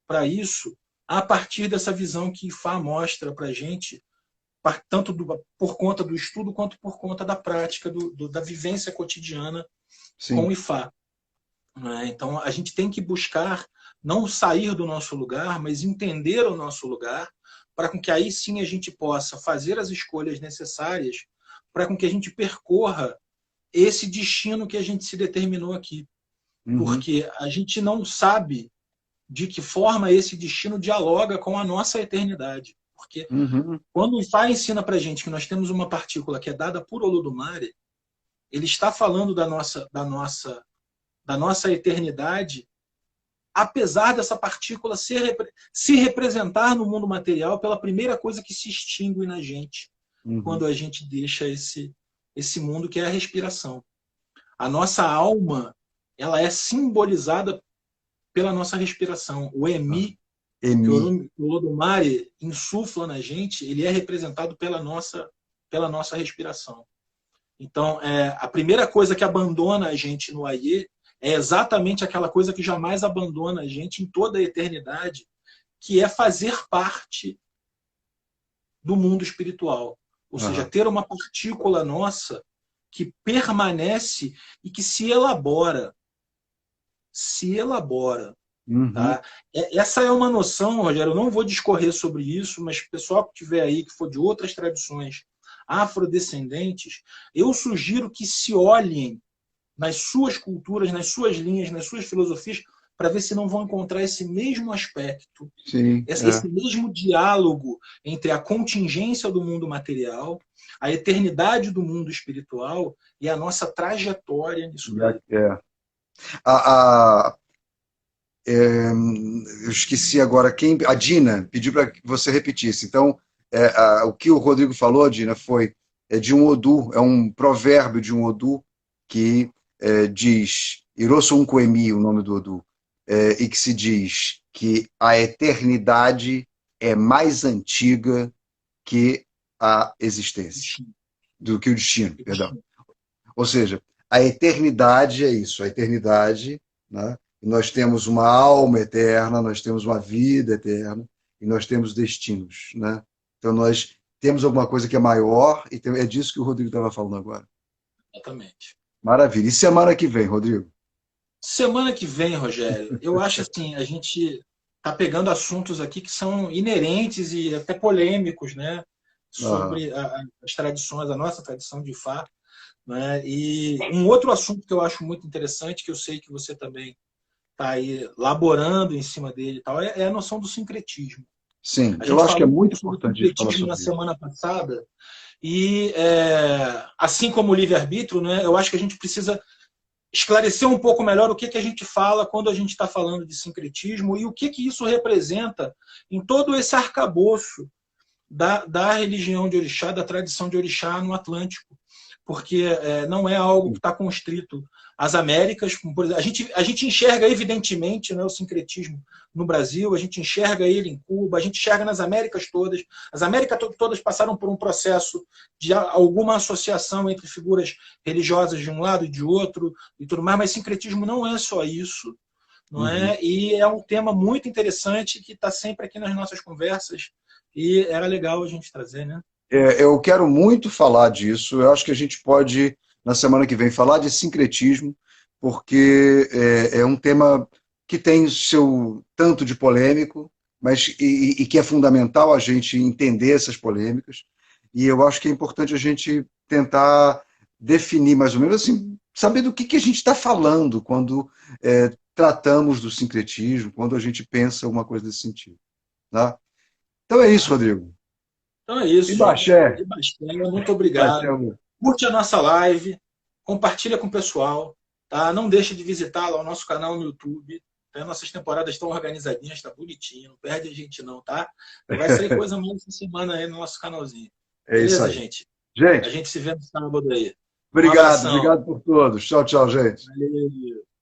para isso, a partir dessa visão que IFA mostra para a gente, tanto por conta do estudo quanto por conta da prática, da vivência cotidiana com o Sim. IFA. Né? Então, a gente tem que buscar não sair do nosso lugar, mas entender o nosso lugar, para com que aí sim a gente possa fazer as escolhas necessárias para com que a gente percorra esse destino que a gente se determinou aqui. Uhum. Porque a gente não sabe de que forma esse destino dialoga com a nossa eternidade. Porque Uhum. quando o Ifá ensina para a gente que nós temos uma partícula que é dada por Olodumare, ele está falando da nossa eternidade, apesar dessa partícula se representar no mundo material pela primeira coisa que se extingue na gente, Uhum. quando a gente deixa esse mundo que é a respiração. A nossa alma, ela é simbolizada pela nossa respiração. O Ah. Emi, que Emi. o Olodumare insufla na gente, ele é representado pela nossa respiração. Então, a primeira coisa que abandona a gente no Aie é exatamente aquela coisa que jamais abandona a gente em toda a eternidade, que é fazer parte do mundo espiritual. Ou seja, Aham. ter uma partícula nossa que permanece e que se elabora. Se elabora. Uhum. Tá? Essa é uma noção, Rogério, eu não vou discorrer sobre isso, mas o pessoal que tiver aí, que for de outras tradições afrodescendentes, eu sugiro que se olhem nas suas culturas, nas suas linhas, nas suas filosofias, para ver se não vão encontrar esse mesmo aspecto, Sim. É. esse mesmo diálogo entre a contingência do mundo material, a eternidade do mundo espiritual e a nossa trajetória nisso daí. É. A, a, eu esqueci agora quem. A Dina pediu para que você repetisse. Então, o que o Rodrigo falou, Dina, foi de um Odu, é um provérbio de um Odu que diz, Irosso Uncoemi, o nome do Odu, e que se diz que a eternidade é mais antiga que a existência, do que o destino, perdão. Ou seja, a eternidade é isso, a eternidade, né? E nós temos uma alma eterna, nós temos uma vida eterna e nós temos destinos, né? Então nós temos alguma coisa que é maior e é disso que o Rodrigo estava falando agora. Exatamente. Maravilha. E semana que vem, Rodrigo? Semana que vem, Rogério, eu acho assim, a gente tá pegando assuntos aqui que são inerentes e até polêmicos, né? Sobre as tradições, a nossa tradição de Fá. Né? E um outro assunto que eu acho muito interessante, que eu sei que você também está aí laborando em cima dele e tal, é a noção do sincretismo. Sim, A eu gente acho que é falou um muito pouco sobre importante a gente falar sincretismo na sobre isso. semana passada, e assim como o livre-arbítrio, né, eu acho que a gente precisa esclarecer um pouco melhor o que a gente fala quando a gente está falando de sincretismo e o que isso representa em todo esse arcabouço da religião de orixá, da tradição de orixá no Atlântico. Porque não é algo que está constrito às Américas. Por exemplo, a gente enxerga, evidentemente, né, o sincretismo no Brasil, a gente enxerga ele em Cuba, a gente enxerga nas Américas todas. As Américas todas passaram por um processo de alguma associação entre figuras religiosas de um lado e de outro, e tudo mais, mas sincretismo não é só isso. Não é? E é um tema muito interessante que está sempre aqui nas nossas conversas, e era legal a gente trazer, né? Eu quero muito falar disso. Eu acho que a gente pode, na semana que vem, falar de sincretismo, porque é um tema que tem seu tanto de polêmico, mas e que é fundamental a gente entender essas polêmicas. E eu acho que é importante a gente tentar definir mais ou menos assim, saber do que a gente está falando quando tratamos do sincretismo, quando a gente pensa alguma coisa desse sentido. Tá? Então é isso, Rodrigo. Então é isso, gente. Ibaxé. Muito Ibaxé, obrigado. Curte a nossa live, compartilha com o pessoal, tá? Não deixe de visitar lá o nosso canal no YouTube. Tá? Nossas temporadas estão organizadinhas, tá bonitinho, não perde a gente não, tá? Vai sair coisa mais essa semana aí no nosso canalzinho. É isso Beleza, aí. gente? A Gente, gente se vê no sábado aí. Um obrigado, abração. obrigado por todos. Tchau, tchau, gente. Valeu.